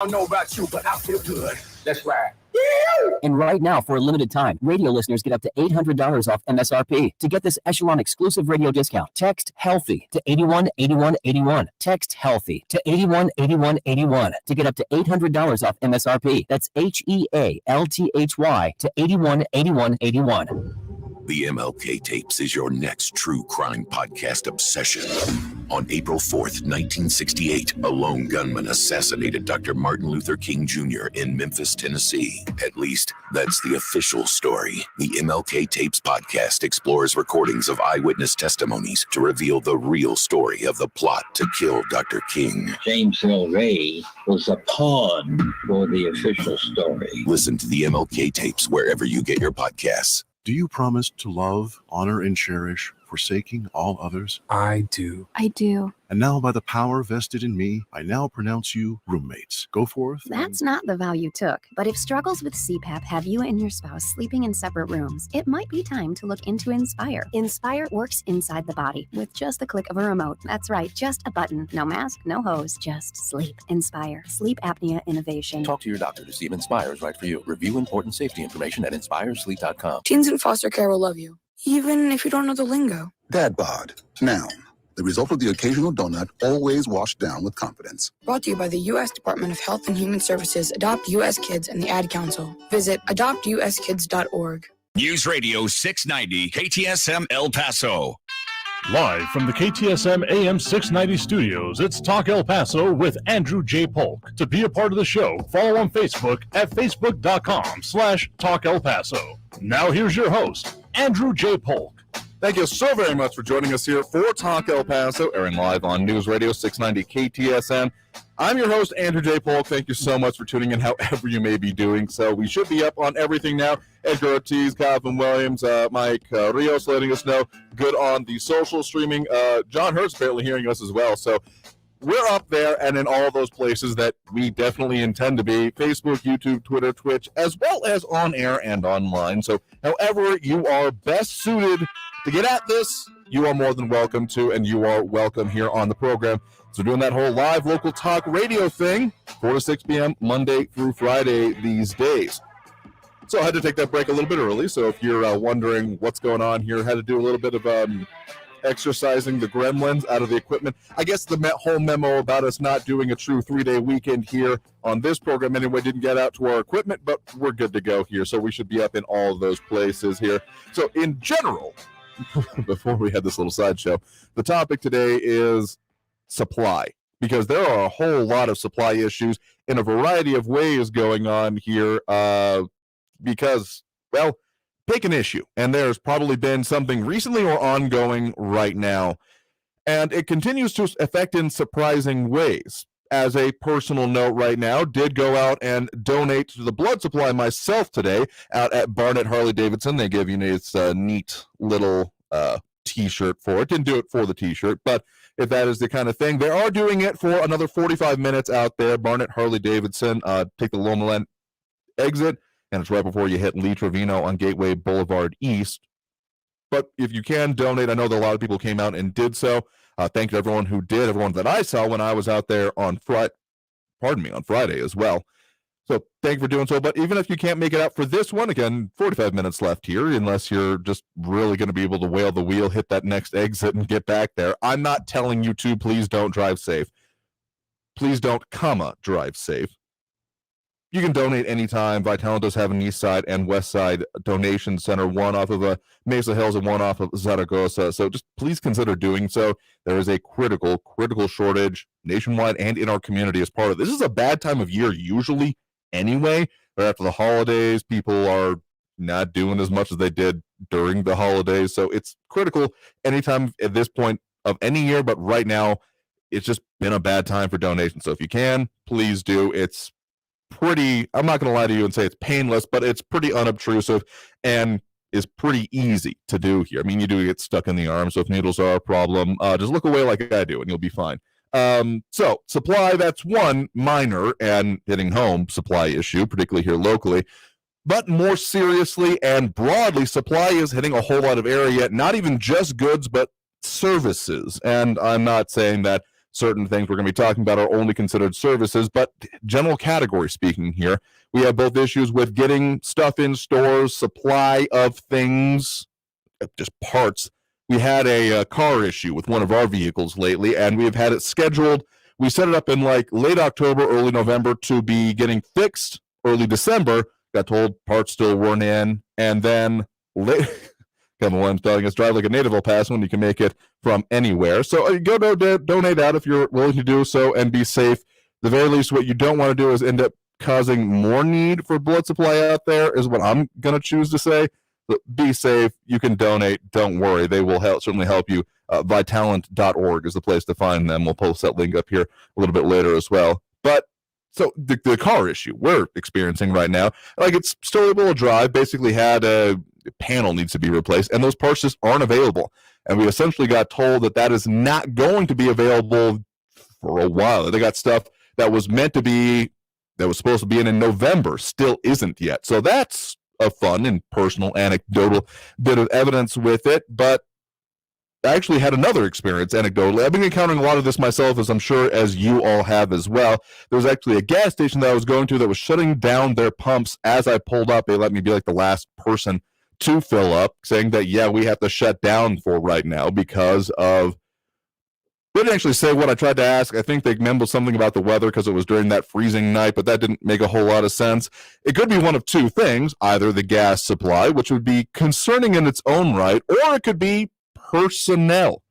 I don't know about you, but I feel good. That's right. And right now, for a limited time, radio listeners get up to $800 off MSRP. To get this Echelon exclusive radio discount, text HEALTHY to 818181. Text HEALTHY to 818181 to get up to $800 off MSRP. That's HEALTHY to 818181. The MLK Tapes is your next true crime podcast obsession. On April 4th, 1968, a lone gunman assassinated Dr. Martin Luther King Jr. in Memphis, Tennessee. At least, that's the official story. The MLK Tapes podcast explores recordings of eyewitness testimonies to reveal the real story of the plot to kill Dr. King. James Earl Ray was a pawn for the official story. Listen to the MLK Tapes wherever you get your podcasts. Do you promise to love, honor, and cherish, forsaking all others? I do. I do. And now, by the power vested in me, I now pronounce you roommates. Go forth. That's not the vow you took. But if struggles with CPAP have you and your spouse sleeping in separate rooms, it might be time to look into Inspire. Inspire works inside the body with just the click of a remote. That's right, just a button. No mask, no hose, just sleep. Inspire. Sleep apnea innovation. Talk to your doctor to see if Inspire is right for you. Review important safety information at inspiresleep.com. Teens in foster care will love you, even if you don't know the lingo. Dad bod. Noun. The result of the occasional donut, always washed down with confidence. Brought to you by the U.S. Department of Health and Human Services, Adopt U.S. Kids, and the Ad Council. Visit adoptuskids.org. News Radio 690, KTSM El Paso. Live from the KTSM AM 690 studios, it's Talk El Paso with Andrew J. Polk. To be a part of the show, follow on Facebook at facebook.com/Talk El Paso. Now here's your host, Andrew J. Polk. Thank you so very much for joining us here for Talk El Paso, airing live on News Radio 690 KTSM. I'm your host, Andrew J. Polk. Thank you so much for tuning in, however you may be doing so. We should be up on everything now. Edgar Ortiz, Calvin Williams, Mike Rios letting us know. Good on the social streaming. John Hurt's apparently hearing us as well. So we're up there and in all of those places that we definitely intend to be. Facebook, YouTube, Twitter, Twitch, as well as on air and online. So however you are best suited to get at this, you are more than welcome to, and you are welcome here on the program. So doing that whole live local talk radio thing, 4 to 6 p.m., Monday through Friday these days. So I had to take that break a little bit early. So if you're wondering what's going on here, had to do a little bit of exercising the gremlins out of the equipment. I guess the whole memo about us not doing a true 3-day weekend here on this program anyway didn't get out to our equipment, but we're good to go here. So we should be up in all of those places here. So in general, before we had this little sideshow, the topic today is supply, because there are a whole lot of supply issues in a variety of ways going on here because, well, pick an issue, and there's probably been something recently or ongoing right now, and it continues to affect in surprising ways. As a personal note right now, did go out and donate to the blood supply myself today out at Barnett Harley-Davidson. They give you this neat little t-shirt for it. Didn't do it for the t-shirt, but if that is the kind of thing, they are doing it for another 45 minutes out there. Barnett Harley-Davidson, take the Loma Land exit, and it's right before you hit Lee Trevino on Gateway Boulevard East. But if you can donate, I know that a lot of people came out and did so. Thank you to everyone who did, everyone that I saw when I was out there on Friday as well. So thank you for doing so. But even if you can't make it out for this one, again, 45 minutes left here, unless you're just really going to be able to whale the wheel, hit that next exit, and get back there. I'm not telling you to, please don't drive safe. Please don't, drive safe. You can donate anytime. Vitalant does have an east side and west side donation center, one off of Mesa Hills and one off of Zaragoza. So just please consider doing so. There is a critical shortage nationwide and in our community as part of this. This is a bad time of year usually anyway. Right after the holidays, people are not doing as much as they did during the holidays. So it's critical anytime at this point of any year. But right now, it's just been a bad time for donations. So if you can, please do. It's pretty, I'm not going to lie to you and say it's painless, but it's pretty unobtrusive and is pretty easy to do here. I mean, you do get stuck in the arm, so if needles are a problem, just look away like I do and you'll be fine. So supply, that's one minor and hitting home supply issue, particularly here locally. But more seriously and broadly, supply is hitting a whole lot of area, not even just goods, but services. And I'm not saying that certain things we're going to be talking about are only considered services, but general category speaking here, we have both issues with getting stuff in stores, supply of things, just parts. We had a car issue with one of our vehicles lately, and we've had it scheduled. We set it up in like late October, early November to be getting fixed early December. Got told parts still weren't in, and then Kevin Williams telling us drive like a native El Paso and you can make it from anywhere. So go donate out if you're willing to do so and be safe. The very least, what you don't want to do is end up causing more need for blood supply out there is what I'm going to choose to say. But be safe. You can donate. Don't worry. They will certainly help you. Vitalent.org is the place to find them. We'll post that link up here a little bit later as well. But so the car issue we're experiencing right now, like it's still able to drive, basically had a panel needs to be replaced, and those parts just aren't available. And we essentially got told that is not going to be available for a while. They got stuff that was supposed to be in November, still isn't yet. So that's a fun and personal anecdotal bit of evidence with it. But I actually had another experience anecdotally. I've been encountering a lot of this myself, as I'm sure as you all have as well. There was actually a gas station that I was going to that was shutting down their pumps as I pulled up. They let me be like the last person to fill up, saying that, yeah, we have to shut down for right now because of, they didn't actually say what I tried to ask. I think they mumbled something about the weather because it was during that freezing night, but that didn't make a whole lot of sense. It could be one of two things, either the gas supply, which would be concerning in its own right, or it could be personnel.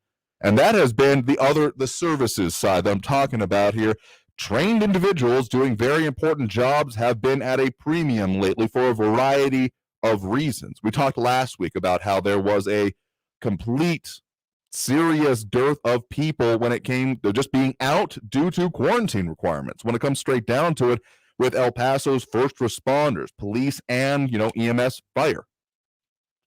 And that has been the services side that I'm talking about here. Trained individuals doing very important jobs have been at a premium lately for a variety of reasons. We talked last week about how there was a complete serious dearth of people when it came to just being out due to quarantine requirements. When it comes straight down to it, with El Paso's first responders, police, and, EMS, fire.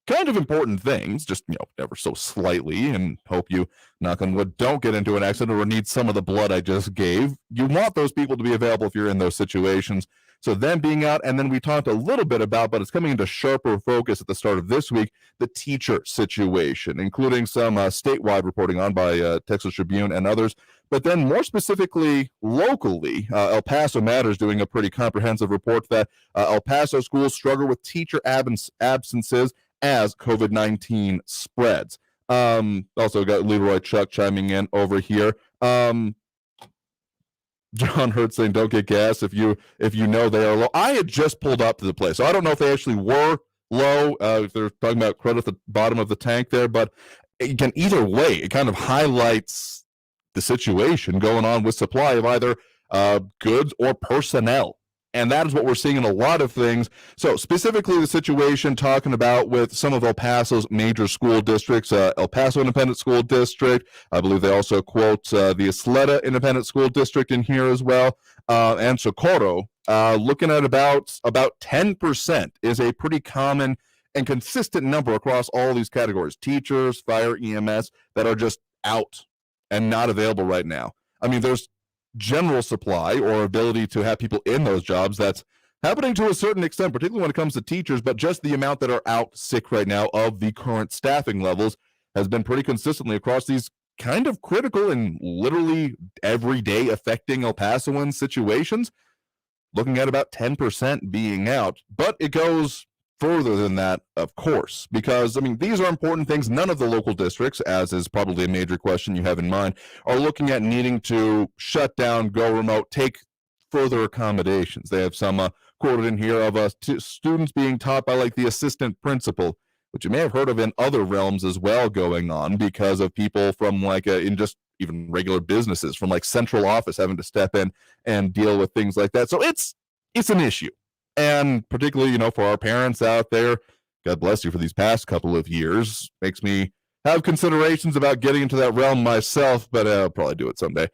Kind of important things, just, ever so slightly, and hope you, knock on wood, don't get into an accident or need some of the blood I just gave. You want those people to be available if you're in those situations. So them being out, and then we talked a little bit about, but it's coming into sharper focus at the start of this week, the teacher situation, including some statewide reporting on by Texas Tribune and others. But then more specifically, locally, El Paso Matters doing a pretty comprehensive report that El Paso schools struggle with teacher absences as COVID-19 spreads. Also got Leroy Chuck chiming in over here. John Hurt saying, don't get gas if you know they are low. I had just pulled up to the place, so I don't know if they actually were low, if they're talking about credit at the bottom of the tank there, but again, either way, it kind of highlights the situation going on with supply of either goods or personnel. And that is what we're seeing in a lot of things. So specifically the situation talking about with some of El Paso's major school districts, El Paso Independent School District. I believe they also quote the Isleta Independent School District in here as well. And Socorro, looking at about 10% is a pretty common and consistent number across all these categories. Teachers, fire, EMS, that are just out and not available right now. I mean, there's general supply or ability to have people in those jobs that's happening to a certain extent, particularly when it comes to teachers, but just the amount that are out sick right now of the current staffing levels has been pretty consistently across these kind of critical and literally every day affecting El Pasoan situations, looking at about 10% being out. But it goes further than that, of course, because, these are important things. None of the local districts, as is probably a major question you have in mind, are looking at needing to shut down, go remote, take further accommodations. They have some quoted in here of students being taught by the assistant principal, which you may have heard of in other realms as well going on because of people from in just even regular businesses from central office having to step in and deal with things like that. So it's an issue. And particularly, for our parents out there, God bless you for these past couple of years, makes me have considerations about getting into that realm myself, but I'll probably do it someday.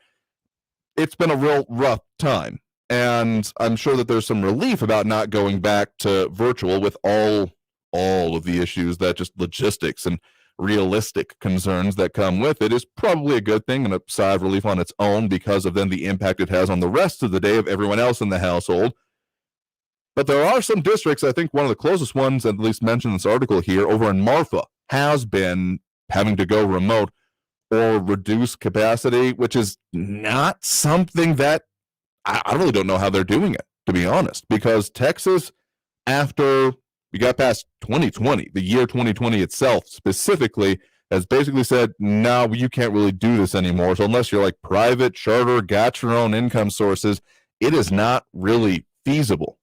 It's been a real rough time, and I'm sure that there's some relief about not going back to virtual with all of the issues that just logistics and realistic concerns that come with it is probably a good thing and a sigh of relief on its own because of then the impact it has on the rest of the day of everyone else in the household. But there are some districts, I think one of the closest ones, at least mentioned in this article here, over in Marfa, has been having to go remote or reduce capacity, which is not something that I really don't know how they're doing it, to be honest, because Texas, after we got past 2020, the year 2020 itself specifically, has basically said, no, you can't really do this anymore. So unless you're like private, charter, got your own income sources, it is not really feasible.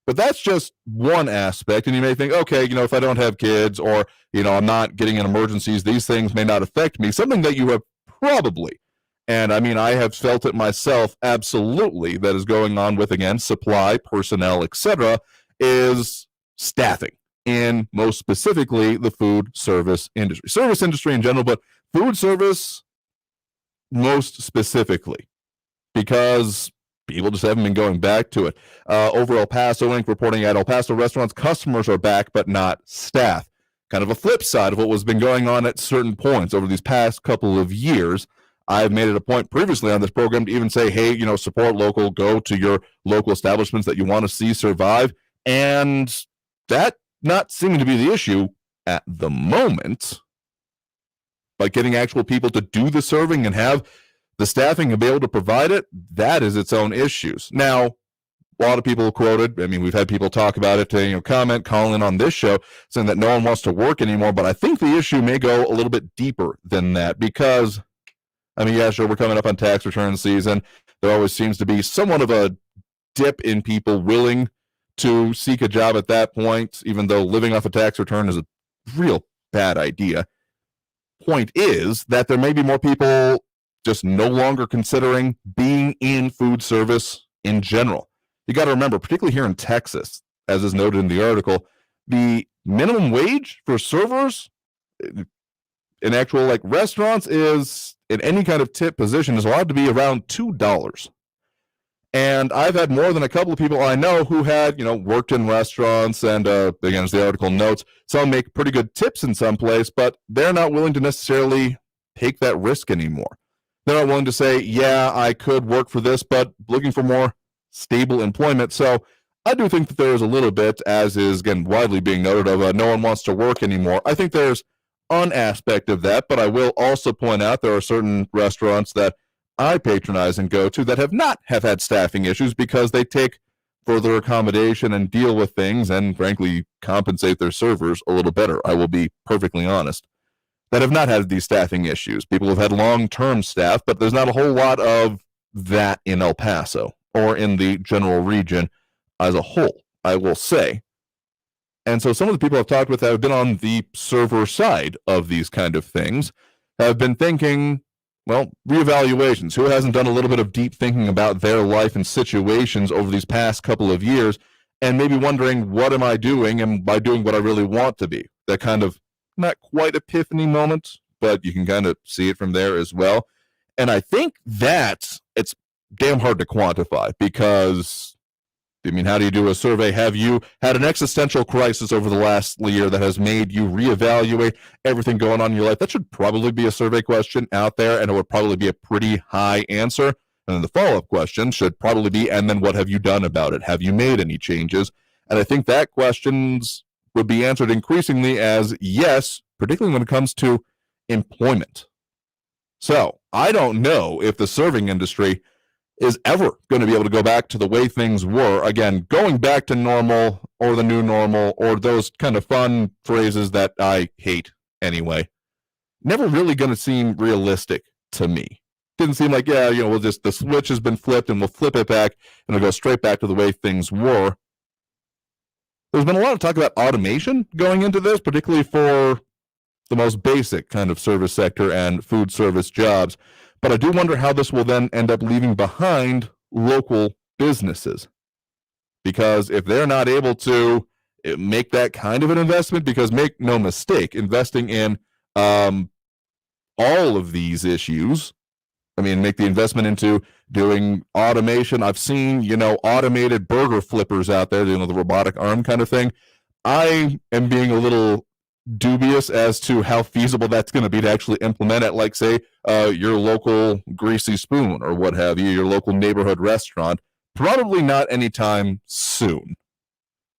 But that's just one aspect. And you may think, okay, if I don't have kids or, I'm not getting in emergencies, these things may not affect me. Something that you have probably, and I mean, I have felt it myself, absolutely, that is going on with, again, supply, personnel, etc., is staffing. In most specifically the food service industry in general, but food service most specifically, because people just haven't been going back to it. Over El Paso Inc. reporting at El Paso restaurants, customers are back, but not staff. Kind of a flip side of what was been going on at certain points over these past couple of years. I've made it a point previously on this program to even say, hey, support local, go to your local establishments that you want to see survive. And that not seeming to be the issue at the moment, but getting actual people to do the serving and have the staffing and be able to provide it, that is its own issues. Now, a lot of people quoted, I mean, we've had people talk about it, comment, call in on this show, saying that no one wants to work anymore, but I think the issue may go a little bit deeper than that because, I mean, yeah, sure, we're coming up on tax return season. There always seems to be somewhat of a dip in people willing to seek a job at that point, even though living off a tax return is a real bad idea. Point is that there may be more people just no longer considering being in food service in general. You got to remember, particularly here in Texas, as is noted in the article, the minimum wage for servers in actual restaurants is, in any kind of tip position, is allowed to be around $2. And I've had more than a couple of people I know who had, worked in restaurants and, again, as the article notes, some make pretty good tips in some place, but they're not willing to necessarily take that risk anymore. They're not willing to say, yeah, I could work for this, but looking for more stable employment. So I do think that there is a little bit, as is, again, widely being noted, of no one wants to work anymore. I think there's an aspect of that, but I will also point out there are certain restaurants that I patronize and go to that have not had staffing issues because they take further accommodation and deal with things and, frankly, compensate their servers a little better. I will be perfectly honest. That have not had these staffing issues. People have had long-term staff, but there's not a whole lot of that in El Paso or in the general region as a whole, I will say. And so some of the people I've talked with that have been on the server side of these kind of things have been thinking, well, reevaluations. Who hasn't done a little bit of deep thinking about their life and situations over these past couple of years and maybe wondering, what am I doing? Am I doing what I really want to be? That kind of not quite epiphany moment, but you can kind of see it from there as well. And I think that it's damn hard to quantify because, I mean, how do you do a survey? Have you had an existential crisis over the last year that has made you reevaluate everything going on in your life? That should probably be a survey question out there, and it would probably be a pretty high answer. And then the follow-up question should probably be, and then what have you done about it? Have you made any changes? And I think that questions would be answered increasingly as yes, particularly when it comes to employment. So I don't know if the serving industry is ever going to be able to go back to the way things were. Again, going back to normal or the new normal or those kind of fun phrases that I hate anyway, never really going to seem realistic to me. Didn't seem like, yeah, we'll just, the switch has been flipped and we'll flip it back and it'll go straight back to the way things were. There's been a lot of talk about automation going into this, particularly for the most basic kind of service sector and food service jobs. But I do wonder how this will then end up leaving behind local businesses. Because if they're not able to make that kind of an investment, because make no mistake, investing in all of these issues, I mean, make the investment into doing automation. I've seen, automated burger flippers out there, the robotic arm kind of thing. I am being a little dubious as to how feasible that's going to be to actually implement at, like, say, your local Greasy Spoon or what have you, your local neighborhood restaurant. Probably not anytime soon.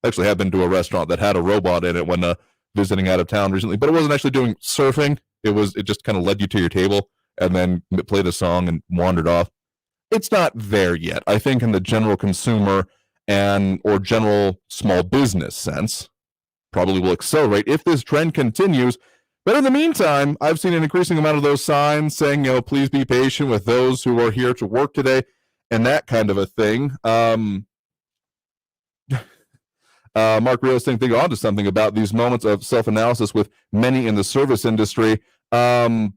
I actually have been to a restaurant that had a robot in it when visiting out of town recently, but it wasn't actually doing surfing. It just kind of led you to your table and then played a song and wandered off. It's not there yet. I think in the general consumer or general small business sense, probably will accelerate if this trend continues. But in the meantime, I've seen an increasing amount of those signs saying, please be patient with those who are here to work today and that kind of a thing. Mark Rios saying, think on to something about these moments of self-analysis with many in the service industry. And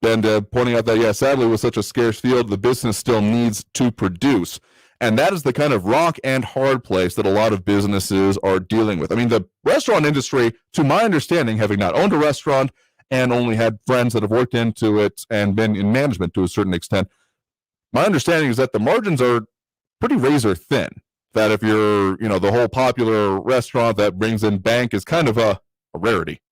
pointing out that, sadly, with such a scarce field, the business still needs to produce. And that is the kind of rock and hard place that a lot of businesses are dealing with. I mean, the restaurant industry, to my understanding, having not owned a restaurant and only had friends that have worked into it and been in management to a certain extent, my understanding is that the margins are pretty razor thin. That if you're, the whole popular restaurant that brings in bank is kind of a rarity,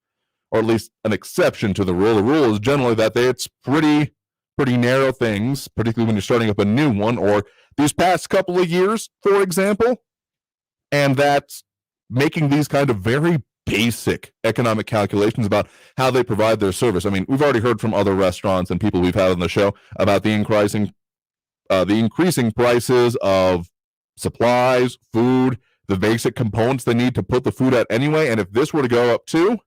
or at least an exception to the rule. The rule is generally that it's pretty narrow things, particularly when you're starting up a new one, or these past couple of years, for example, and that's making these kind of very basic economic calculations about how they provide their service. I mean, we've already heard from other restaurants and people we've had on the show about the increasing prices of supplies, food, the basic components they need to put the food out anyway. And if this were to go up too,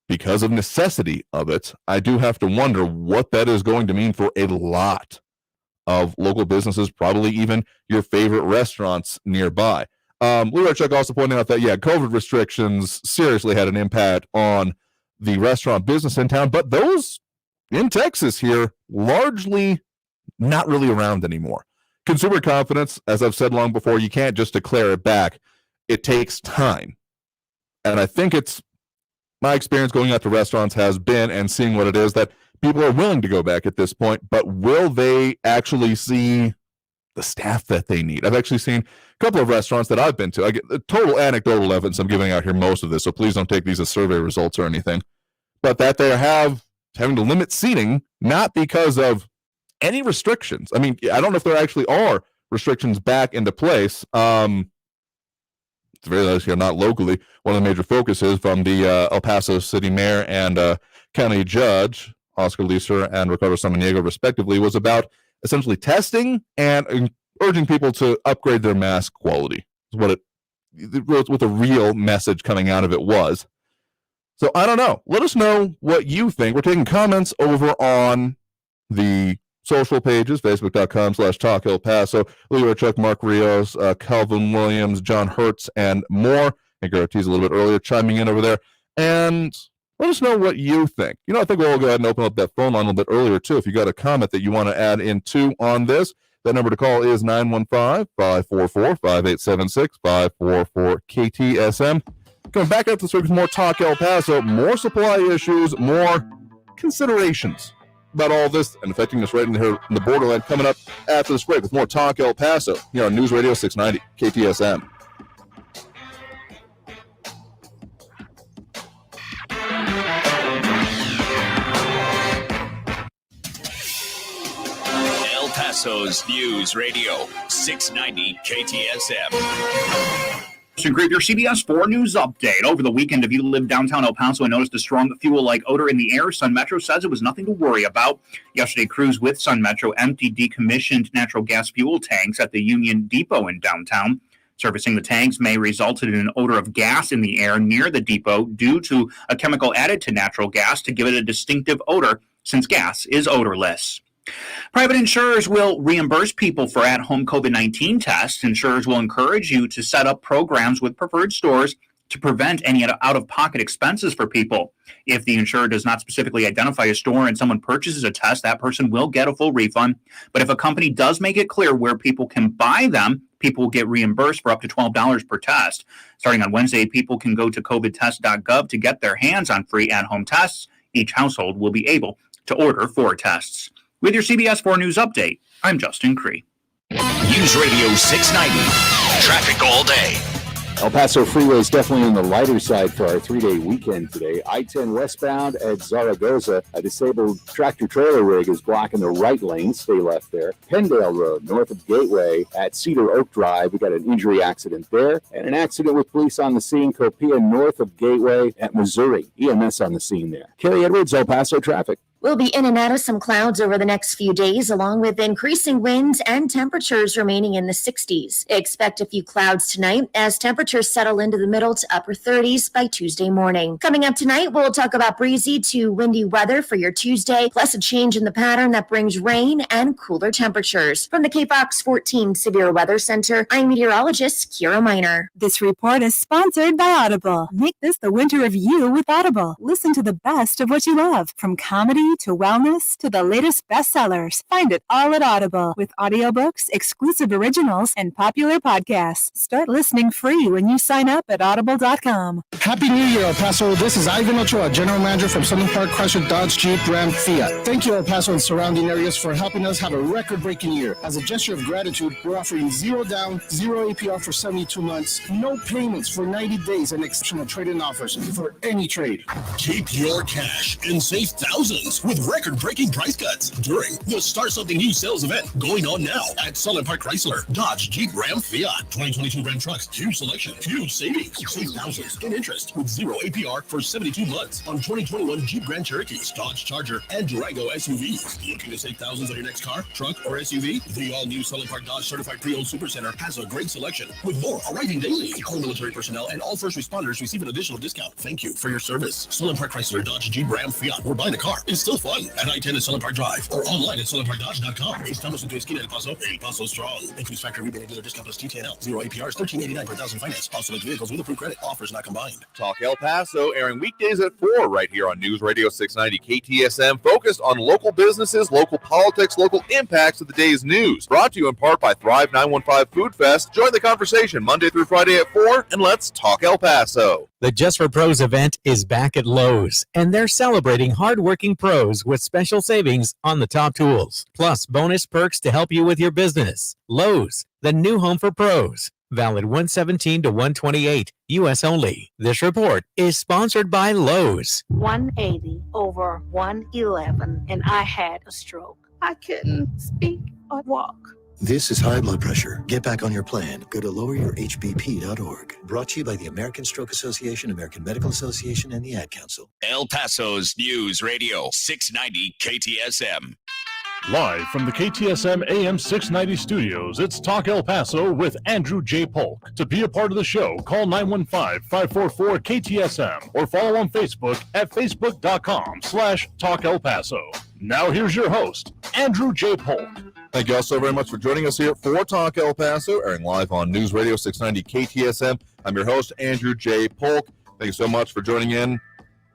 because of necessity of it, I do have to wonder what that is going to mean for a lot of local businesses, probably even your favorite restaurants nearby. Leroy Chuck also pointed out that, COVID restrictions seriously had an impact on the restaurant business in town, but those in Texas here largely not really around anymore. Consumer confidence, as I've said long before, you can't just declare it back. It takes time. And I think my experience going out to restaurants has been, and seeing what it is, that people are willing to go back at this point, but will they actually see the staff that they need? I've actually seen a couple of restaurants that I've been to. I get total anecdotal evidence. I'm giving out here most of this, so please don't take these as survey results or anything. But that they have having to limit seating, not because of any restrictions. I mean, I don't know if there actually are restrictions back into place. It's very likely not locally. One of the major focuses from the El Paso City Mayor and County Judge, Oscar Leeser and Ricardo Samaniego, respectively, was about essentially testing and urging people to upgrade their mask quality. What the real message coming out of it was. So I don't know. Let us know what you think. We're taking comments over on the social pages, facebook.com/Talk El Paso, Leroy Chuck, Mark Rios, Calvin Williams, John Hertz, and more. I think our tease a little bit earlier, chiming in over there. And let us know what you think. I think we'll go ahead and open up that phone line a little bit earlier, too. If you got a comment that you want to add into on this, that number to call is 915-544-5876, 544-KTSM. Coming back up this week with more Talk El Paso, more supply issues, more considerations about all this and affecting us right in here in the borderland, coming up after this break with more Talk El Paso here on News Radio 690 KTSM. El Paso's News Radio 690 KTSM. Your CBS 4 News update. Over the weekend, if you lived downtown El Paso and noticed a strong fuel-like odor in the air, Sun Metro says it was nothing to worry about. Yesterday, crews with Sun Metro emptied decommissioned natural gas fuel tanks at the Union Depot in downtown. Servicing the tanks may result in an odor of gas in the air near the depot due to a chemical added to natural gas to give it a distinctive odor, since gas is odorless. Private insurers will reimburse people for at-home COVID-19 tests. Insurers will encourage you to set up programs with preferred stores to prevent any out-of-pocket expenses for people. If the insurer does not specifically identify a store and someone purchases a test, that person will get a full refund. But if a company does make it clear where people can buy them, people will get reimbursed for up to $12 per test. Starting on Wednesday, people can go to covidtest.gov to get their hands on free at-home tests. Each household will be able to order 4 tests. With your CBS 4 News update, I'm Justin Cree. News Radio 690. Traffic all day. El Paso Freeway is definitely on the lighter side for our 3-day weekend today. I-10 westbound at Zaragoza, a disabled tractor-trailer rig is blocking the right lane. Stay left there. Pendale Road, north of Gateway at Cedar Oak Drive. We got an injury accident there. And an accident with police on the scene, Copia, north of Gateway at Missouri. EMS on the scene there. Kelly Edwards, El Paso traffic. We'll be in and out of some clouds over the next few days, along with increasing winds and temperatures remaining in the 60s. Expect a few clouds tonight as temperatures settle into the middle to upper 30s by Tuesday morning. Coming up tonight, we'll talk about breezy to windy weather for your Tuesday, plus a change in the pattern that brings rain and cooler temperatures. From the KFOX 14 Severe Weather Center, I'm meteorologist Kira Miner. This report is sponsored by Audible. Make this the winter of you with Audible. Listen to the best of what you love, from comedy to wellness to the latest bestsellers. Find it all at Audible with audiobooks, exclusive originals, and popular podcasts. Start listening free when you sign up at audible.com. Happy New Year, El Paso. This is Ivan Ochoa, General Manager from Southern Park Chrysler Dodge Jeep Ram Fiat. Thank you, El Paso and surrounding areas, for helping us have a record-breaking year. As a gesture of gratitude, we're offering 0 down, 0 APR for 72 months, no payments for 90 days, and exceptional trade-in offers for any trade. Keep your cash and save thousands with record-breaking price cuts during the Start Something New sales event going on now at Solid Park Chrysler, Dodge, Jeep, Ram, Fiat. 2022 Ram trucks, huge selection, huge savings. Save thousands in interest with 0 APR for 72 months on 2021 Jeep Grand Cherokees, Dodge Charger, and Durango SUVs. Looking to save thousands on your next car, truck, or SUV? The all-new Solid Park Dodge Certified Pre-Owned Supercenter has a great selection with more arriving daily. All military personnel and all first responders receive an additional discount. Thank you for your service. Solid Park Chrysler, Dodge, Jeep, Ram, Fiat. We're buying a car. It's still fun at I-10 at Solid Park Drive or online at solidparkdodge.com. Ace Thomas into Esquina El Paso. El Paso strong. Increase factory rebate and dealer discount plus TTNL. 0 APRs, $13.89 per thousand finance. Also like vehicles with approved credit. Offers not combined. Talk El Paso, airing weekdays at 4 right here on News Radio 690 KTSM, focused on local businesses, local politics, local impacts of the day's news. Brought to you in part by Thrive 915 Food Fest. Join the conversation Monday through Friday at 4, and let's talk El Paso. The Just for Pros event is back at Lowe's, and they're celebrating hardworking pros with special savings on the top tools, plus bonus perks to help you with your business. Lowe's, the new home for pros. Valid 117 to 128, U.S. only. This report is sponsored by Lowe's. 180 over 111, and I had a stroke. I couldn't speak or walk. This is high blood pressure. Get back on your plan. Go to loweryourhbp.org. Brought to you by the American Stroke Association, American Medical Association, and the Ad Council. El Paso's News Radio 690 KTSM. Live from the KTSM AM 690 studios, it's Talk El Paso with Andrew J. Polk. To be a part of the show, call 915-544-KTSM or follow on Facebook at facebook.com/Talk El Paso. Now here's your host, Andrew J. Polk. Thank you all so very much for joining us here for Talk El Paso, airing live on News Radio 690 KTSM. I'm your host, Andrew J. Polk. Thank you so much for joining in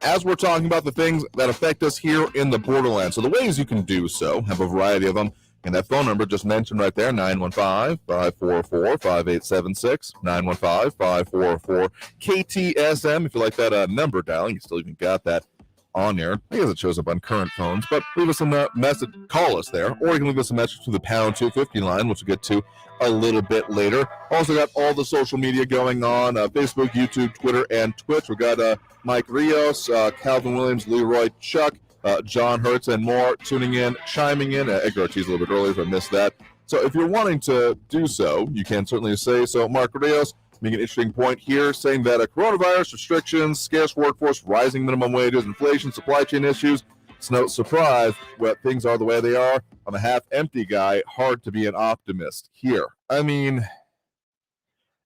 as we're talking about the things that affect us here in the Borderland. So the ways you can do so, have a variety of them. And that phone number just mentioned right there, 915-544-5876, 915-544-KTSM. If you like that number dialing, you still even got that on there. I guess it shows up on current phones, but leave us a message, call us there, or you can leave us a message to the pound 250 line, which we'll get to a little bit later. Also got all the social media going on, Facebook, YouTube, Twitter, and Twitch. We got Mike Rios, Calvin Williams, Leroy Chuck, John Hertz, and more tuning in, chiming in. Edgar Ortiz a little bit earlier if I missed that. So if you're wanting to do so, you can certainly say so. Mark Rios making an interesting point here, saying that coronavirus restrictions, scarce workforce, rising minimum wages, inflation, supply chain issues. It's no surprise that things are the way they are. I'm a half-empty guy. Hard to be an optimist here. I mean,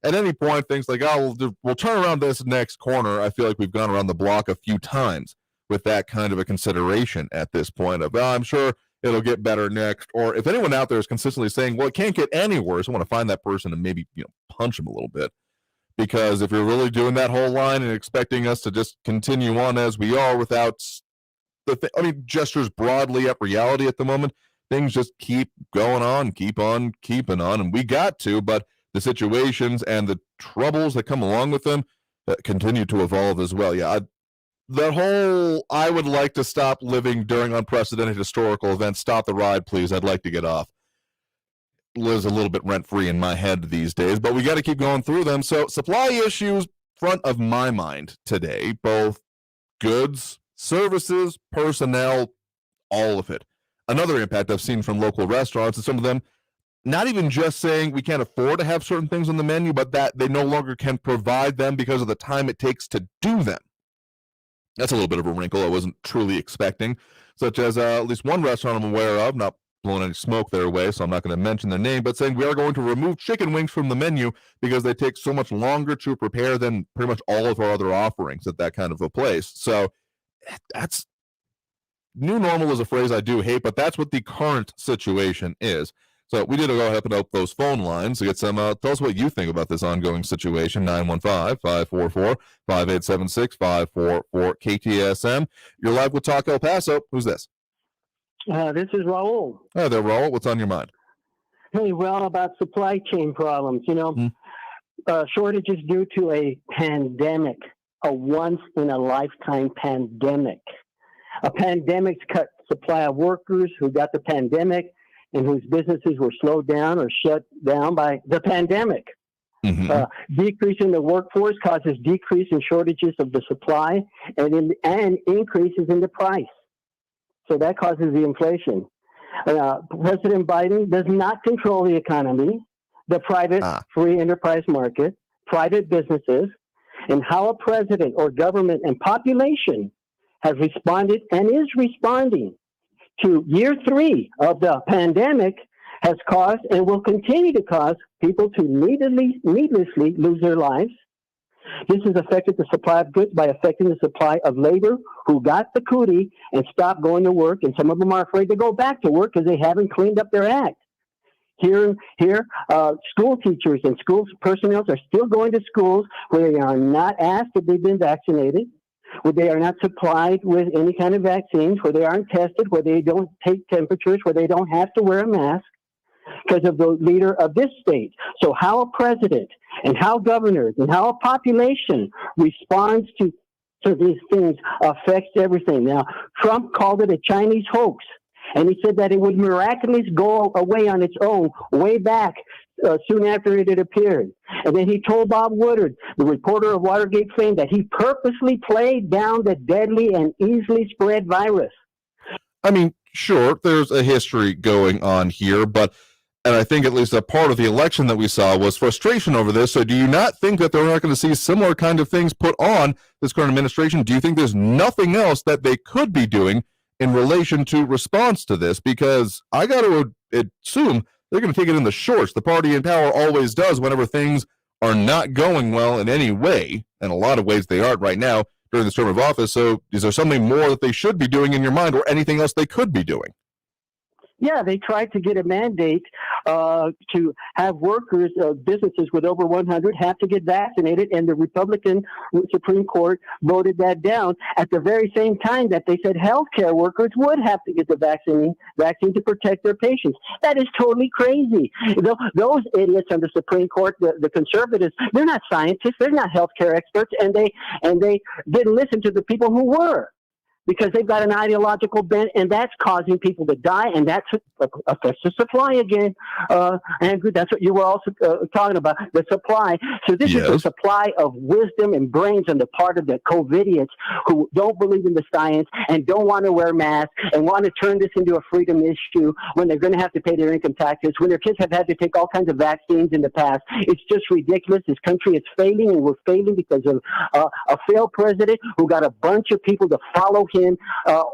at any point, things like, oh, we'll turn around this next corner. I feel like we've gone around the block a few times with that kind of a consideration at this point of, I'm sure it'll get better next. Or if anyone out there is consistently saying, well, it can't get any worse, I want to find that person and maybe, punch him a little bit. Because if you're really doing that whole line and expecting us to just continue on as we are without gestures broadly at reality at the moment, things just keep going on, keep on keeping on. And we got to, but the situations and the troubles that come along with them continue to evolve as well. Yeah, that whole, I would like to stop living during unprecedented historical events, stop the ride, please, I'd like to get off. lives a little bit rent-free in my head these days, but we got to keep going through them. So supply issues front of my mind today, both goods, services, personnel, all of it. Another impact I've seen from local restaurants is some of them not even just saying we can't afford to have certain things on the menu, but that they no longer can provide them because of the time it takes to do them. That's a little bit of a wrinkle I wasn't truly expecting, such as at least one restaurant I'm aware of, not blowing any smoke their way, so I'm not going to mention their name, but saying we are going to remove chicken wings from the menu because they take so much longer to prepare than pretty much all of our other offerings at that kind of a place. So that's new normal is a phrase I do hate, but that's what the current situation is. So we did go ahead and open up those phone lines to get some, tell us what you think about this ongoing situation, 915-544-5876, 544 KTSM. You're live with Talk El Paso. Who's this? This is Raul. Hi there, Raul. What's on your mind? Hey, well, about supply chain problems, shortages due to a pandemic, a once-in-a-lifetime pandemic. A pandemic's cut supply of workers who got the pandemic and whose businesses were slowed down or shut down by the pandemic. Decrease in the workforce causes decrease in shortages of the supply and increases in the price. So that causes the inflation. President Biden does not control the economy, the private free enterprise market, private businesses, and how a president or government and population has responded and is responding to year 3 of the pandemic has caused and will continue to cause people to needlessly lose their lives. This has affected the supply of goods by affecting the supply of labor who got the cootie and stopped going to work, and some of them are afraid to go back to work because they haven't cleaned up their act. Here, school teachers and school personnel are still going to schools where they are not asked if they've been vaccinated, where they are not supplied with any kind of vaccines, where they aren't tested, where they don't take temperatures, where they don't have to wear a mask because of the leader of this state. So how a president and how governors and how a population responds to these things affects everything. Now, Trump called it a Chinese hoax, and he said that it would miraculously go away on its own way back soon after it had appeared. And then he told Bob Woodward, the reporter of Watergate fame, that he purposely played down the deadly and easily spread virus. I mean, sure, there's a history going on here, and I think at least a part of the election that we saw was frustration over this. So do you not think that they're not going to see similar kind of things put on this current administration? Do you think there's nothing else that they could be doing in relation to response to this? Because I got to assume they're going to take it in the shorts. The party in power always does whenever things are not going well in any way. In a lot of ways they aren't right now during this term of office. So is there something more that they should be doing in your mind, or anything else they could be doing? Yeah, they tried to get a mandate to have workers, businesses with over 100 have to get vaccinated, and the Republican Supreme Court voted that down at the very same time that they said healthcare workers would have to get the vaccine to protect their patients. That is totally crazy. Those idiots on the Supreme Court, the conservatives, they're not scientists, they're not healthcare experts, and they didn't listen to the people who were. Because they've got an ideological bent, and that's causing people to die, and that affects the supply again. Andrew, that's what you were also talking about, the supply. So this is a supply of wisdom and brains on the part of the COVIDians who don't believe in the science and don't want to wear masks and want to turn this into a freedom issue when they're going to have to pay their income taxes, when their kids have had to take all kinds of vaccines in the past. It's just ridiculous. This country is failing, and we're failing because of a failed president who got a bunch of people to follow him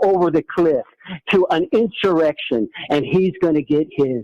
over the cliff to an insurrection, and he's going to get his.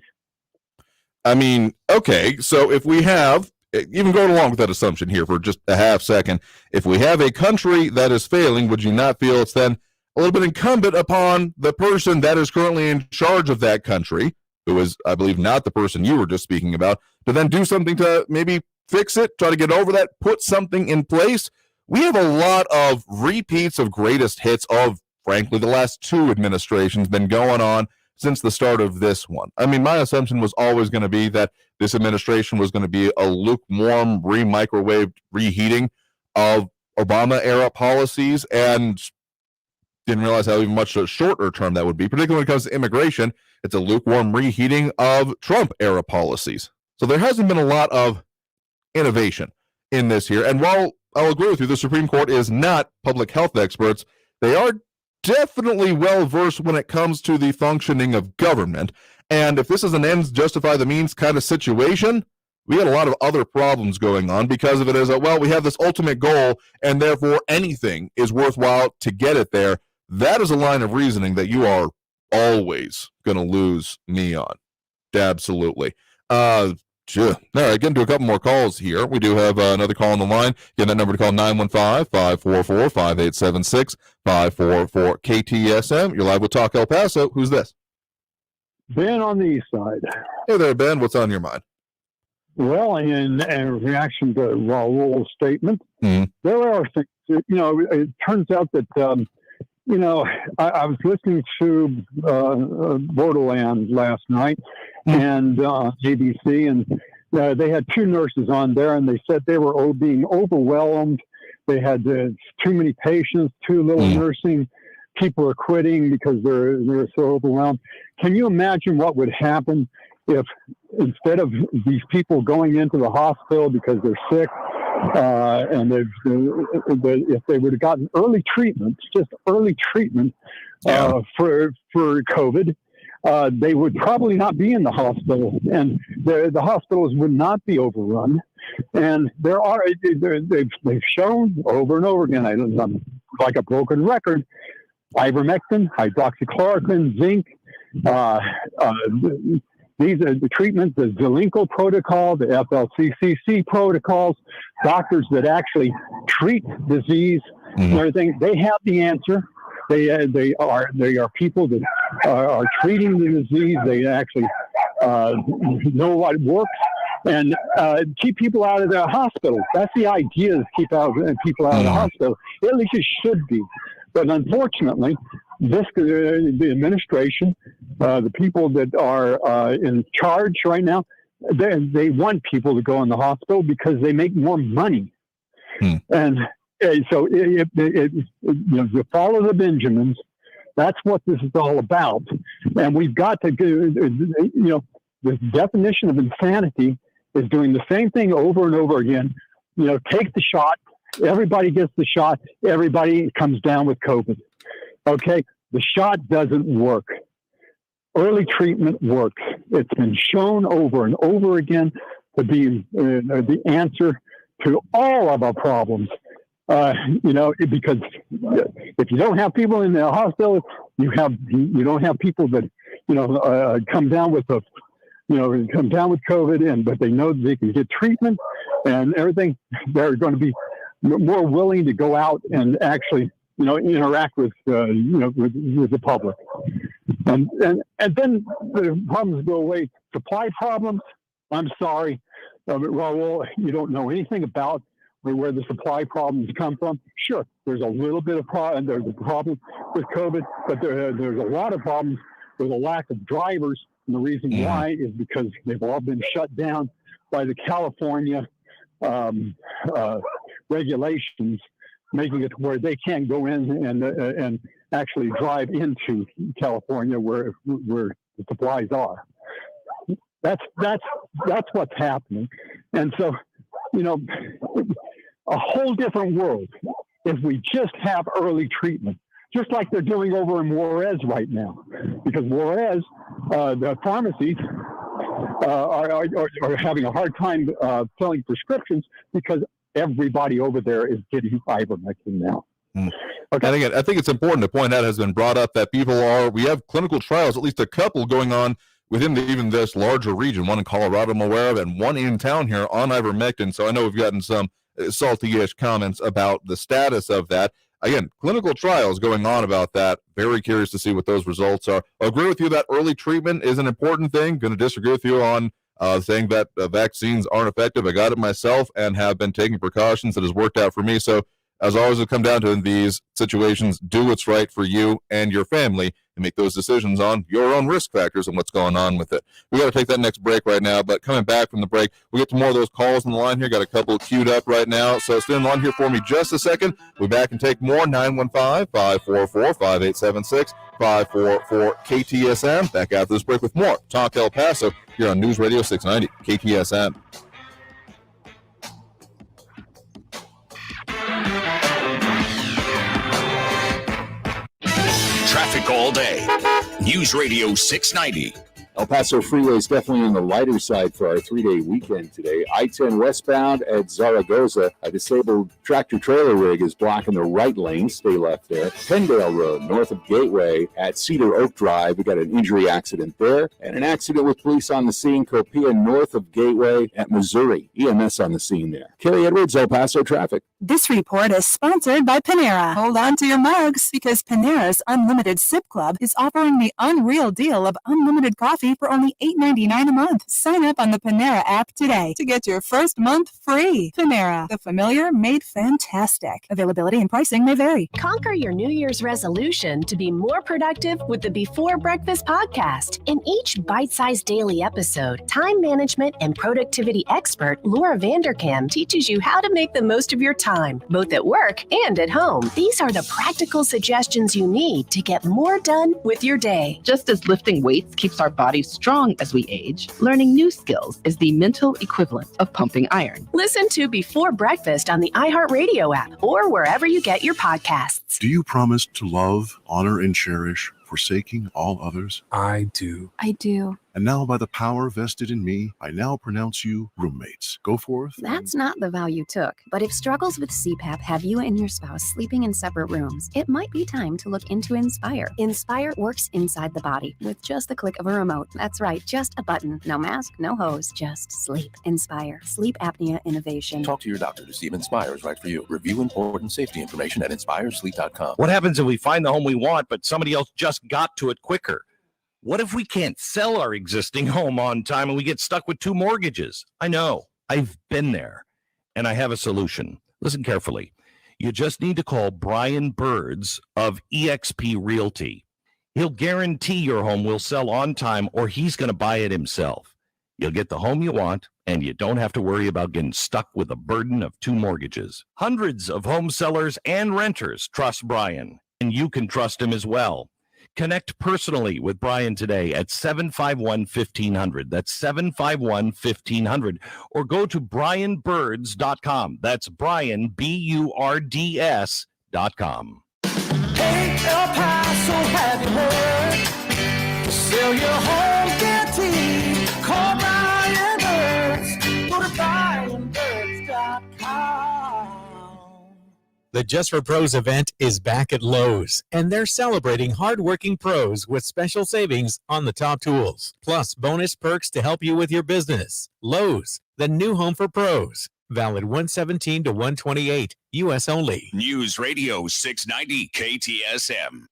I mean, okay, so if we have, even going along with that assumption here for just a half second, if we have a country that is failing, would you not feel it's then a little bit incumbent upon the person that is currently in charge of that country, who is, I believe, not the person you were just speaking about, to then do something to maybe fix it, try to get over that, put something in place? We have a lot of repeats of greatest hits of, frankly, the last 2 administrations been going on since the start of this one. I mean, my assumption was always going to be that this administration was going to be a lukewarm, microwaved reheating of Obama-era policies, and didn't realize how even much a shorter term that would be, particularly when it comes to immigration. It's a lukewarm reheating of Trump-era policies. So there hasn't been a lot of innovation in this here. And while I'll agree with you, the Supreme Court is not public health experts, they are definitely well-versed when it comes to the functioning of government. And if this is an ends justify the means kind of situation, we had a lot of other problems going on because of it as well, we have this ultimate goal, and therefore anything is worthwhile to get it there. That is a line of reasoning that you are always going to lose me on. Absolutely. Sure. All right, getting to a couple more calls here. We do have another call on the line. Again, that number to call 915-544-5876, 544 KTSM. You're live with Talk El Paso. Who's this? Ben on the east side. Hey there, Ben. What's on your mind? Well, in reaction to Raul's statement, there are things, it turns out that, I was listening to Borderland last night and ABC, and they had two nurses on there, and they said they were being overwhelmed. They had too many patients, too little nursing. People are quitting because they're so overwhelmed. Can you imagine what would happen if instead of these people going into the hospital because they're sick, and if they would have gotten early treatment, just early treatment for COVID, they would probably not be in the hospital, and the hospitals would not be overrun. And they've shown over and over again, I'm like a broken record, ivermectin, hydroxychloroquine, zinc, these are the treatments, the Zelenko protocol, the FLCCC protocols, doctors that actually treat disease and everything. They have the answer. They are people that are treating the disease. They actually know what works and keep people out of the hospital. That's the idea, is keep people out of the hospital. At least it should be. But unfortunately, the administration, the people that are in charge right now, they want people to go in the hospital because they make more money. And so you follow the Benjamins. That's what this is all about. And we've got to do, the definition of insanity is doing the same thing over and over again. Take the shot. Everybody gets the shot. Everybody comes down with COVID. Okay? The shot doesn't work. Early treatment works. It's been shown over and over again to be the answer to all of our problems. Because if you don't have people in the hospital, you don't have people that come down with COVID, but they know that they can get treatment and everything. They're going to be more willing to go out and actually interact with the public, and then the problems go away. Supply problems. I'm sorry, Raul, you don't know anything about where the supply problems come from. Sure, there's a little bit of problem. There's a problem with COVID, but there's a lot of problems with a lack of drivers. And the reason why is because they've all been shut down by the California regulations, making it where they can't go in and actually drive into California where the supplies are. That's what's happening. And so, a whole different world if we just have early treatment, just like they're doing over in Juarez right now. Because Juarez, the pharmacies are having a hard time filling prescriptions because everybody over there is getting ivermectin now. Okay. I think it's important to point out, has been brought up, that we have clinical trials, at least a couple going on within even this larger region, one in Colorado I'm aware of, and one in town here on ivermectin. So I know we've gotten some salty-ish comments about the status of that. Again, clinical trials going on about that. Very curious to see what those results are. I agree with you that early treatment is an important thing. Going to disagree with you on saying that vaccines aren't effective. I got it myself and have been taking precautions that has worked out for me. So as always, it'll come down to in these situations, do what's right for you and your family and make those decisions on your own risk factors and what's going on with it. We got to take that next break right now, but coming back from the break, we'll get to more of those calls on the line here. Got a couple queued up right now, so stay on here for me just a second. We'll be back and take more. 915-544-5876, 544 KTSM. Back after this break with more Talk El Paso here on News Radio 690 KTSM. Traffic all day. News Radio 690. El Paso Freeway is definitely on the lighter side for our three-day weekend today. I-10 westbound at Zaragoza, a disabled tractor-trailer rig is blocking the right lane. Stay left there. Pendale Road, north of Gateway at Cedar Oak Drive. We got an injury accident there. And an accident with police on the scene. Copia, north of Gateway at Missouri. EMS on the scene there. Kelly Edwards, El Paso traffic. This report is sponsored by Panera. Hold on to your mugs because Panera's Unlimited Sip Club is offering the unreal deal of unlimited coffee for only $8.99 a month. Sign up on the Panera app today to get your first month free. Panera, the familiar made fantastic. Availability and pricing may vary. Conquer your New Year's resolution to be more productive with the Before Breakfast podcast. In each bite-sized daily episode, time management and productivity expert Laura Vanderkam teaches you how to make the most of your time, both at work and at home. These are the practical suggestions you need to get more done with your day. Just as lifting weights keeps our bodies strong as we age, learning new skills is the mental equivalent of pumping iron. Listen to Before Breakfast on the iHeartRadio app or wherever you get your podcasts. Do you promise to love, honor, and cherish, forsaking all others? I do. I do. And now, by the power vested in me, I now pronounce you roommates. Go forth. That's not the vow you took. But if struggles with CPAP have you and your spouse sleeping in separate rooms, it might be time to look into Inspire. Inspire works inside the body with just the click of a remote. That's right, just a button. No mask, no hose, just sleep. Inspire. Sleep apnea innovation. Talk to your doctor to see if Inspire is right for you. Review important safety information at inspiresleep.com. What happens if we find the home we want, but somebody else just got to it quicker? What if we can't sell our existing home on time and we get stuck with 2 mortgages? I know. I've been there, and I have a solution. Listen carefully. You just need to call Brian Birds of eXp Realty. He'll guarantee your home will sell on time, or he's going to buy it himself. You'll get the home you want, and you don't have to worry about getting stuck with a burden of 2 mortgages. Hundreds of home sellers and renters trust Brian, and you can trust him as well. Connect personally with Brian today at 751-1500. That's 751-1500. Or go to brianbirds.com. That's Brian, BURDS.com. Hey, El Paso, have you heard? Sell your home guarantee. Call Brian Birds. Go to brianbirds.com. The Just for Pros event is back at Lowe's, and they're celebrating hardworking pros with special savings on the top tools, plus bonus perks to help you with your business. Lowe's, the new home for pros. Valid 117 to 128, U.S. only. News Radio 690 KTSM.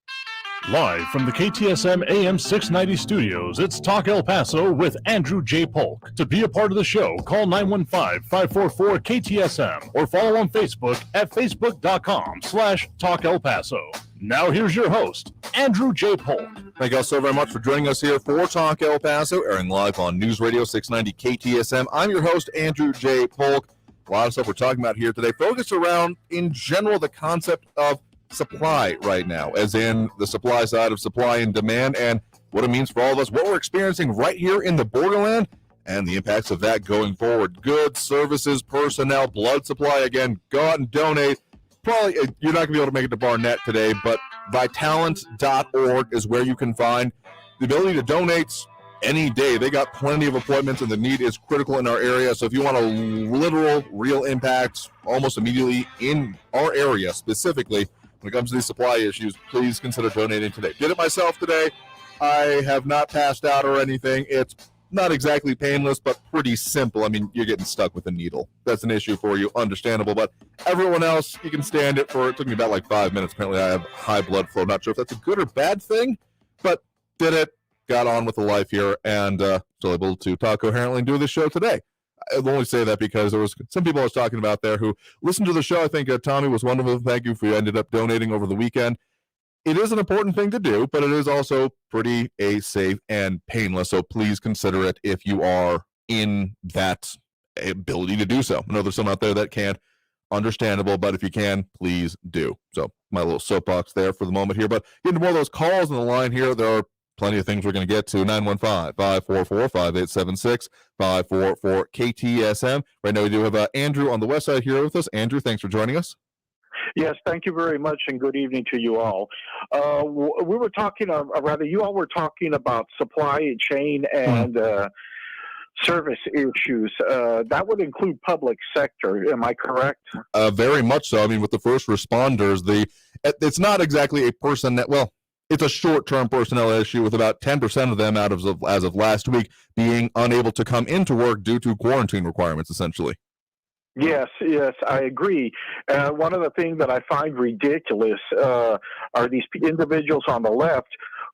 Live from the KTSM AM 690 studios, it's Talk El Paso with Andrew J. Polk. To be a part of the show, call 915-544-KTSM or follow on Facebook at facebook.com/Talk El Paso. Now here's your host, Andrew J. Polk. Thank you all so very much for joining us here for Talk El Paso, airing live on News Radio 690 KTSM. I'm your host, Andrew J. Polk. A lot of stuff we're talking about here today focused around, in general, the concept of supply right now, as in the supply side of supply and demand, and what it means for all of us, what we're experiencing right here in the Borderland, and the impacts of that going forward. Goods, services, personnel, blood supply. Again, go out and donate. Probably you're not going to be able to make it to Barnett today, but vitalent.org is where you can find the ability to donate any day. They got plenty of appointments, and the need is critical in our area. So if you want a literal, real impact almost immediately in our area specifically, when it comes to these supply issues, please consider donating today. Did it myself today. I have not passed out or anything. It's not exactly painless, but pretty simple. I mean, you're getting stuck with a needle. That's an issue for you, understandable. But everyone else, you can stand it for, it took me about like 5 minutes. Apparently I have high blood flow. Not sure if that's a good or bad thing, but did it, got on with the life here, and still able to talk coherently and do this show today. I only say that because there was some people I was talking about there who listened to the show. I think Tommy was one of them. Thank you for you ended up donating over the weekend. It is an important thing to do, but it is also pretty safe and painless. So please consider it if you are in that ability to do so. I know there's some out there that can't. Understandable, but if you can, please do. So my little soapbox there for the moment here. But getting more of those calls on the line here, there are plenty of things we're going to get to. 915-544-5876, 544-KTSM. Right now we do have Andrew on the west side here with us. Andrew, thanks for joining us. Yes, thank you very much, and good evening to you all. We were talking, rather, you all were talking about supply chain and service issues. That would include public sector. Am I correct? Very much so. I mean, with the first responders, it's not exactly a person that, well, it's a short-term personnel issue with about 10% of them as of last week being unable to come into work due to quarantine requirements, essentially. Yes, I agree. One of the things that I find ridiculous are these individuals on the left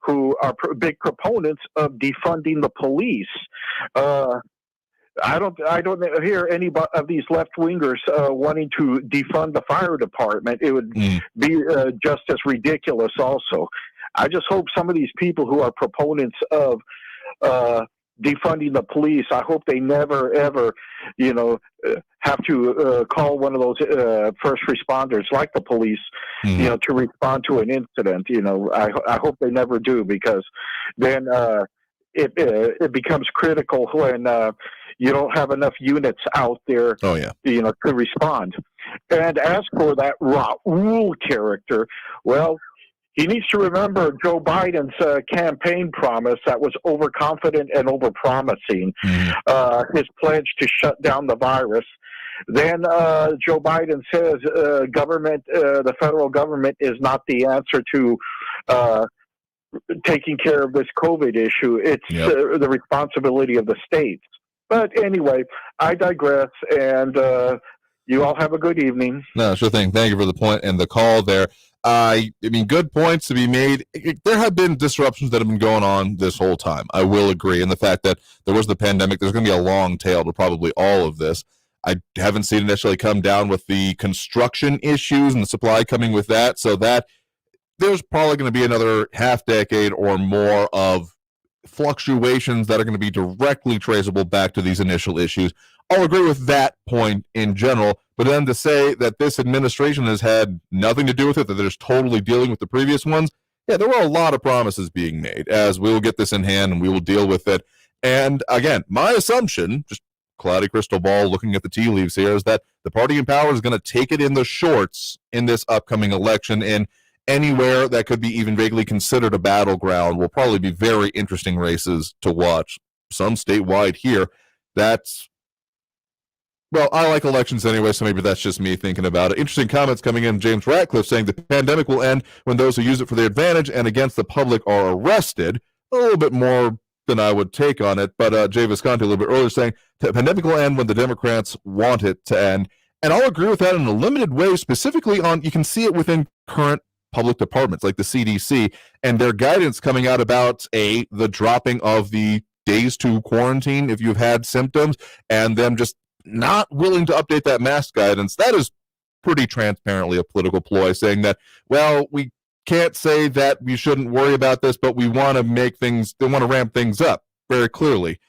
who are big proponents of defunding the police. I don't hear any of these left wingers wanting to defund the fire department. It would be just as ridiculous. Also, I just hope some of these people who are proponents of defunding the police, I hope they never ever, have to call one of those first responders like the police, to respond to an incident. I hope they never do, because then it becomes critical when you don't have enough units out there, to respond. And as for that Raul character, well, he needs to remember Joe Biden's campaign promise that was overconfident and overpromising, his pledge to shut down the virus. Then Joe Biden says the federal government is not the answer to taking care of this COVID issue. It's the responsibility of the states. But anyway, I digress, and you all have a good evening. No, sure thing. Thank you for the point and the call there. I mean, good points to be made. There have been disruptions that have been going on this whole time. I will agree. And the fact that there was the pandemic, there's going to be a long tail to probably all of this. I haven't seen it necessarily come down with the construction issues and the supply coming with that. So that there's probably going to be another half decade or more of fluctuations that are going to be directly traceable back to these initial issues. I'll agree with that point in general, but then to say that this administration has had nothing to do with it, that they're just totally dealing with the previous ones, there were a lot of promises being made, as we will get this in hand and we will deal with it. And again, my assumption, just cloudy crystal ball looking at the tea leaves here, is that the party in power is going to take it in the shorts in this upcoming election, and anywhere that could be even vaguely considered a battleground will probably be very interesting races to watch. Some statewide here. Well, I like elections anyway, so maybe that's just me thinking about it. Interesting comments coming in. James Ratcliffe saying the pandemic will end when those who use it for their advantage and against the public are arrested. A little bit more than I would take on it, but Jay Visconti a little bit earlier saying the pandemic will end when the Democrats want it to end. And I'll agree with that in a limited way, specifically you can see it within current public departments like the CDC and their guidance coming out about the dropping of the days to quarantine if you've had symptoms, and them just not willing to update that mask guidance. That is pretty transparently a political ploy, saying that, well, we can't say that we shouldn't worry about this, but we want to ramp things up very clearly.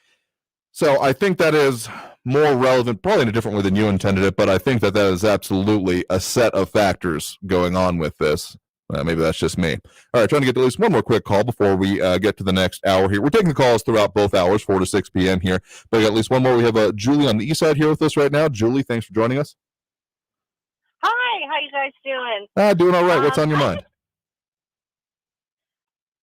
So I think that is more relevant, probably in a different way than you intended it, but I think that is absolutely a set of factors going on with this. Maybe that's just me. All right, trying to get to at least one more quick call before we get to the next hour here. We're taking the calls throughout both hours, 4 to 6 p.m. here. But we got at least one more. We have Julie on the east side here with us right now. Julie, thanks for joining us. Hi, how you guys doing? Doing all right. What's on your mind?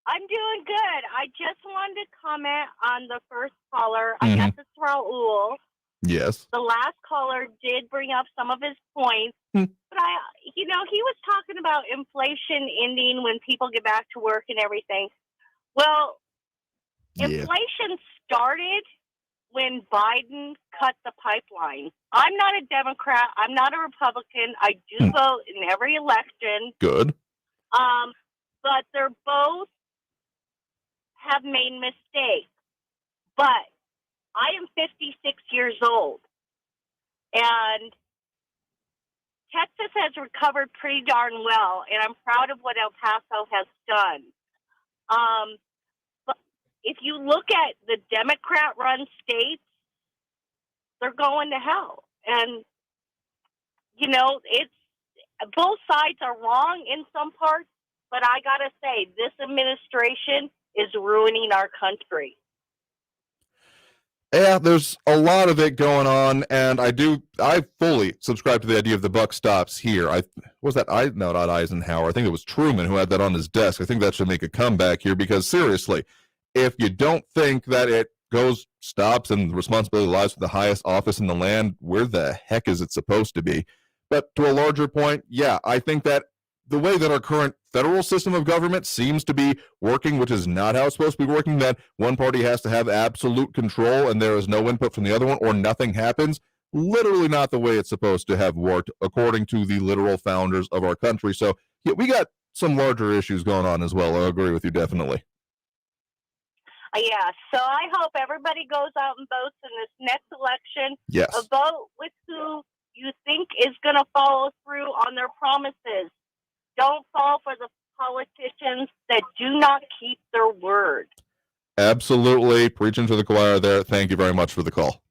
I'm doing good. I just wanted to comment on the first caller. I guess it's Raul. Yes. The last caller did bring up some of his points, but he was talking about inflation ending when people get back to work and everything. Well, inflation started when Biden cut the pipeline. I'm not a Democrat. I'm not a Republican. I do vote in every election. Good. But they're both have made mistakes. But I am 56 years old. And Texas has recovered pretty darn well, and I'm proud of what El Paso has done. But if you look at the Democrat-run states, they're going to hell. And, you know, it's both sides are wrong in some parts, but I got to say, this administration is ruining our country. Yeah, there's a lot of it going on, and I fully subscribe to the idea of the buck stops here. Not Eisenhower. I think it was Truman who had that on his desk. I think that should make a comeback here, because seriously, if you don't think that it stops and the responsibility lies with the highest office in the land, where the heck is it supposed to be? But to a larger point, yeah, I think that the way that our current federal system of government seems to be working, which is not how it's supposed to be working, that one party has to have absolute control and there is no input from the other one or nothing happens, literally not the way it's supposed to have worked according to the literal founders of our country. So yeah, we got some larger issues going on as well. I agree with you definitely. Yeah, so I hope everybody goes out and votes in this next election. Yes. Vote with who you think is going to follow through on their promises. Don't fall for the politicians that do not keep their word. Absolutely. Preaching to the choir there. Thank you very much for the call.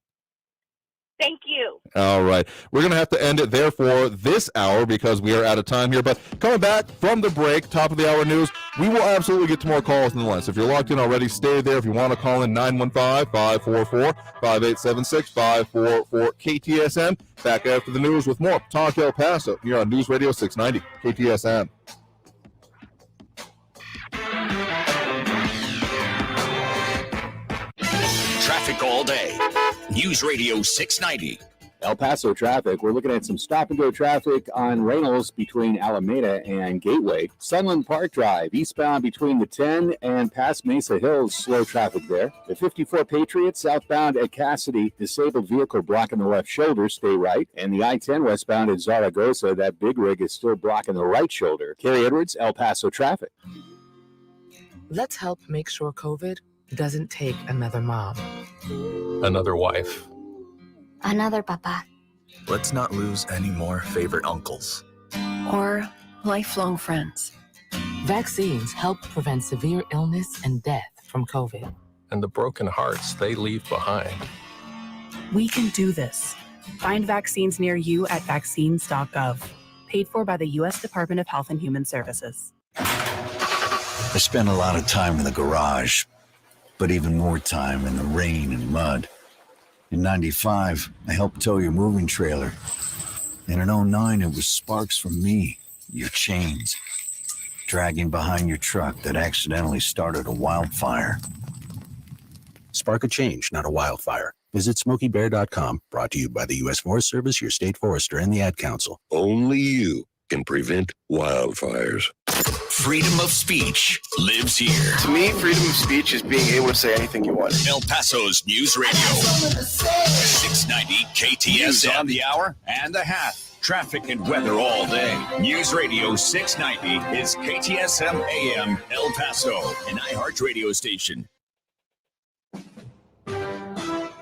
Thank you. All right. We're going to have to end it there for this hour because we are out of time here. But coming back from the break, top of the hour news, we will absolutely get to more calls in the line. So if you're logged in already, stay there. If you want to call in, 915-544-5876, 544 KTSM. Back after the news with more Talk El Paso here on News Radio 690 KTSM. Traffic all day. News Radio 690. El Paso traffic. We're looking at some stop-and-go traffic on Reynolds between Alameda and Gateway. Sunland Park Drive, eastbound between the 10 and past Mesa Hills, slow traffic there. The 54 Patriot, southbound at Cassidy, disabled vehicle blocking the left shoulder, stay right. And the I-10 westbound at Zaragoza, that big rig is still blocking the right shoulder. Carrie Edwards, El Paso traffic. Let's help make sure COVID doesn't take another mom. Another wife. Another papa. Let's not lose any more favorite uncles. Or lifelong friends. Vaccines help prevent severe illness and death from COVID. And the broken hearts they leave behind. We can do this. Find vaccines near you at vaccines.gov. Paid for by the U.S. Department of Health and Human Services. I spent a lot of time in the garage, but even more time in the rain and mud. In 95, I helped tow your moving trailer. And in 09, it was sparks from me, your chains, dragging behind your truck that accidentally started a wildfire. Spark a change, not a wildfire. Visit SmokeyBear.com, brought to you by the U.S. Forest Service, your state forester, and the Ad Council. Only you can prevent wildfires. Freedom of speech lives here. To me, freedom of speech is being able to say anything you want. El Paso's News Radio 690 KTSM. News on the hour and a half. Traffic and weather all day. News Radio 690 is KTSM AM El Paso, an iHeart radio station.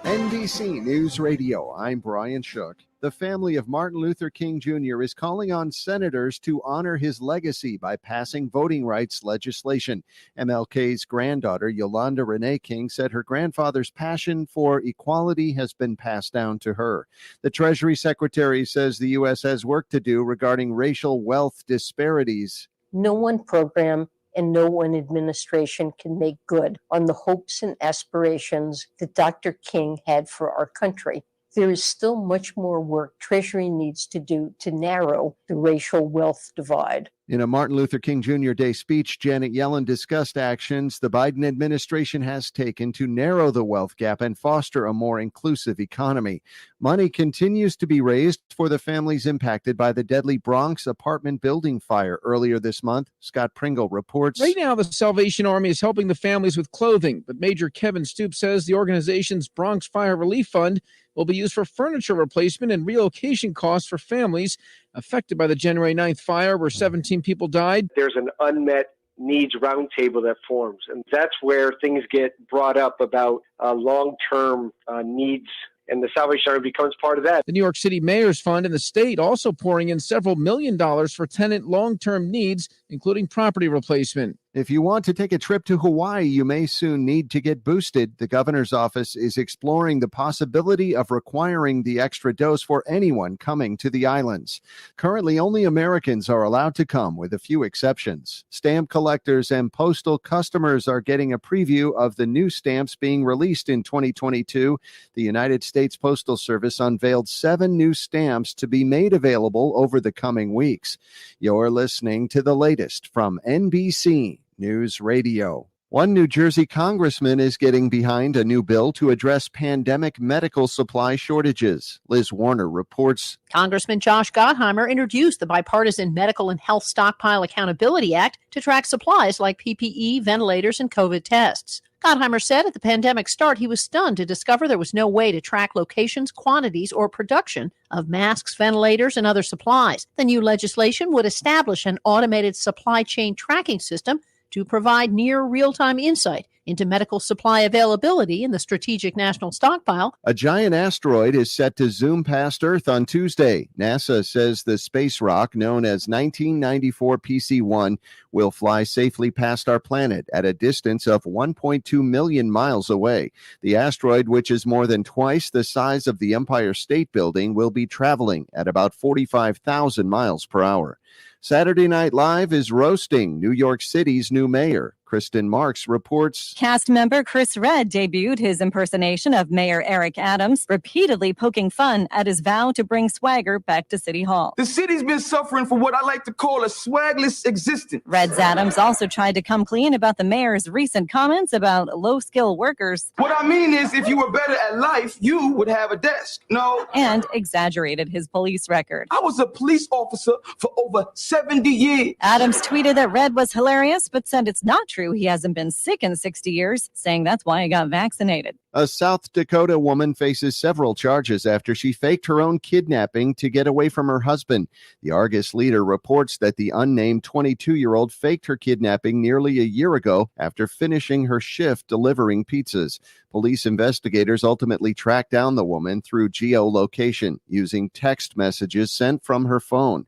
NBC News Radio, I'm Brian Shook. The family of Martin Luther King Jr. is calling on senators to honor his legacy by passing voting rights legislation. MLK's granddaughter, Yolanda Renee King, said her grandfather's passion for equality has been passed down to her. The Treasury Secretary says the U.S. has work to do regarding racial wealth disparities. No one program and no one administration can make good on the hopes and aspirations that Dr. King had for our country. There is still much more work Treasury needs to do to narrow the racial wealth divide. In a Martin Luther King Jr. Day speech, Janet Yellen discussed actions the Biden administration has taken to narrow the wealth gap and foster a more inclusive economy. Money continues to be raised for the families impacted by the deadly Bronx apartment building fire earlier this month. Scott Pringle reports. Right now, the Salvation Army is helping the families with clothing, but Major Kevin Stoops says the organization's Bronx Fire Relief Fund will be used for furniture replacement and relocation costs for families affected by the January 9th fire where 17 people died. There's an unmet needs roundtable that forms, and that's where things get brought up about long-term needs and the Salvation Army becomes part of that. The New York City Mayor's Fund and the state also pouring in several $1 million for tenant long-term needs, including property replacement. If you want to take a trip to Hawaii, you may soon need to get boosted. The governor's office is exploring the possibility of requiring the extra dose for anyone coming to the islands. Currently, only Americans are allowed to come, with a few exceptions. Stamp collectors and postal customers are getting a preview of the new stamps being released in 2022. The United States Postal Service unveiled 7 new stamps to be made available over the coming weeks. You're listening to the latest from NBC News Radio. One New Jersey congressman is getting behind a new bill to address pandemic medical supply shortages. Liz Warner reports. Congressman Josh Gottheimer introduced the Bipartisan Medical and Health Stockpile Accountability Act to track supplies like PPE, ventilators, and COVID tests. Gottheimer said at the pandemic's start he was stunned to discover there was no way to track locations, quantities, or production of masks, ventilators, and other supplies. The new legislation would establish an automated supply chain tracking system to provide near real-time insight into medical supply availability in the Strategic National Stockpile. A giant asteroid is set to zoom past Earth on Tuesday. NASA says the space rock, known as 1994 PC-1, will fly safely past our planet at a distance of 1.2 million miles away. The asteroid, which is more than twice the size of the Empire State Building, will be traveling at about 45,000 miles per hour. Saturday Night Live is roasting New York City's new mayor. Kristen Marks reports. Cast member Chris Redd debuted his impersonation of Mayor Eric Adams, repeatedly poking fun at his vow to bring swagger back to City Hall. The city's been suffering for what I like to call a swagless existence. Redd's Adams also tried to come clean about the mayor's recent comments about low-skill workers. What I mean is, if you were better at life, you would have a desk. No. And exaggerated his police record. I was a police officer for over 70 years. Adams tweeted that Redd was hilarious, but said it's not true. He hasn't been sick in 60 years, saying that's why he got vaccinated. A South Dakota woman faces several charges after she faked her own kidnapping to get away from her husband. The Argus Leader reports that the unnamed 22-year-old faked her kidnapping nearly a year ago after finishing her shift delivering pizzas. Police investigators ultimately tracked down the woman through geolocation using text messages sent from her phone.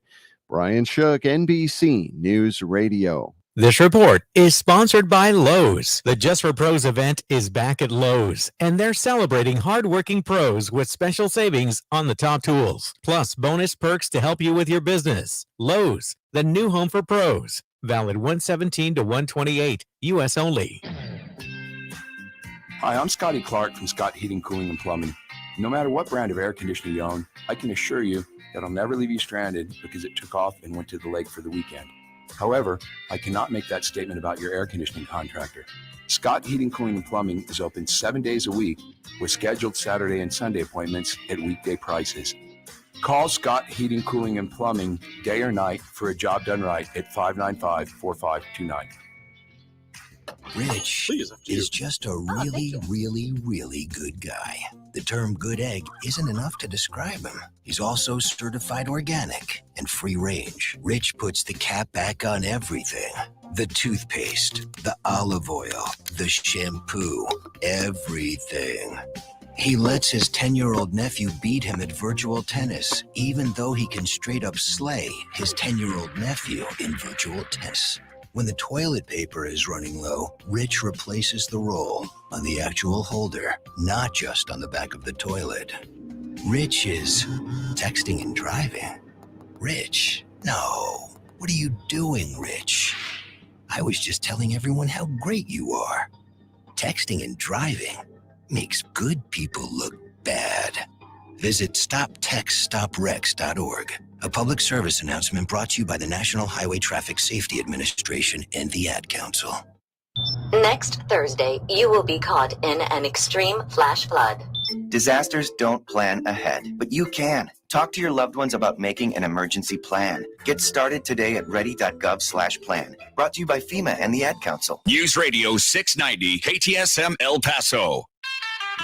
Brian Shook, NBC News Radio. This report is sponsored by Lowe's. The Just for Pros event is back at Lowe's, and they're celebrating hardworking pros with special savings on the top tools, plus bonus perks to help you with your business. Lowe's, the new home for pros. Valid 117 to 128, U.S. only. Hi, I'm Scotty Clark from Scott Heating, Cooling, and Plumbing. No matter what brand of air conditioner you own, I can assure you that I'll never leave you stranded because it took off and went to the lake for the weekend. However, I cannot make that statement about your air conditioning contractor. Scott Heating, Cooling, and Plumbing is open 7 days a week with scheduled Saturday and Sunday appointments at weekday prices. Call Scott Heating, Cooling, and Plumbing day or night for a job done right at 595-4529. Rich is just a really, really, really good guy. The term good egg isn't enough to describe him. He's also certified organic and free range. Rich puts the cap back on everything. The toothpaste, the olive oil, the shampoo, everything. He lets his 10-year-old nephew beat him at virtual tennis, even though he can straight up slay his 10-year-old nephew in virtual tennis. When the toilet paper is running low, Rich replaces the roll on the actual holder, not just on the back of the toilet. Rich is texting and driving. Rich, no. What are you doing, Rich? I was just telling everyone how great you are. Texting and driving makes good people look bad. Visit StopTextStopWrecks.org. A public service announcement brought to you by the National Highway Traffic Safety Administration and the Ad Council. Next Thursday, you will be caught in an extreme flash flood. Disasters don't plan ahead, but you can. Talk to your loved ones about making an emergency plan. Get started today at ready.gov/plan. Brought to you by FEMA and the Ad Council. News Radio 690 KTSM El Paso.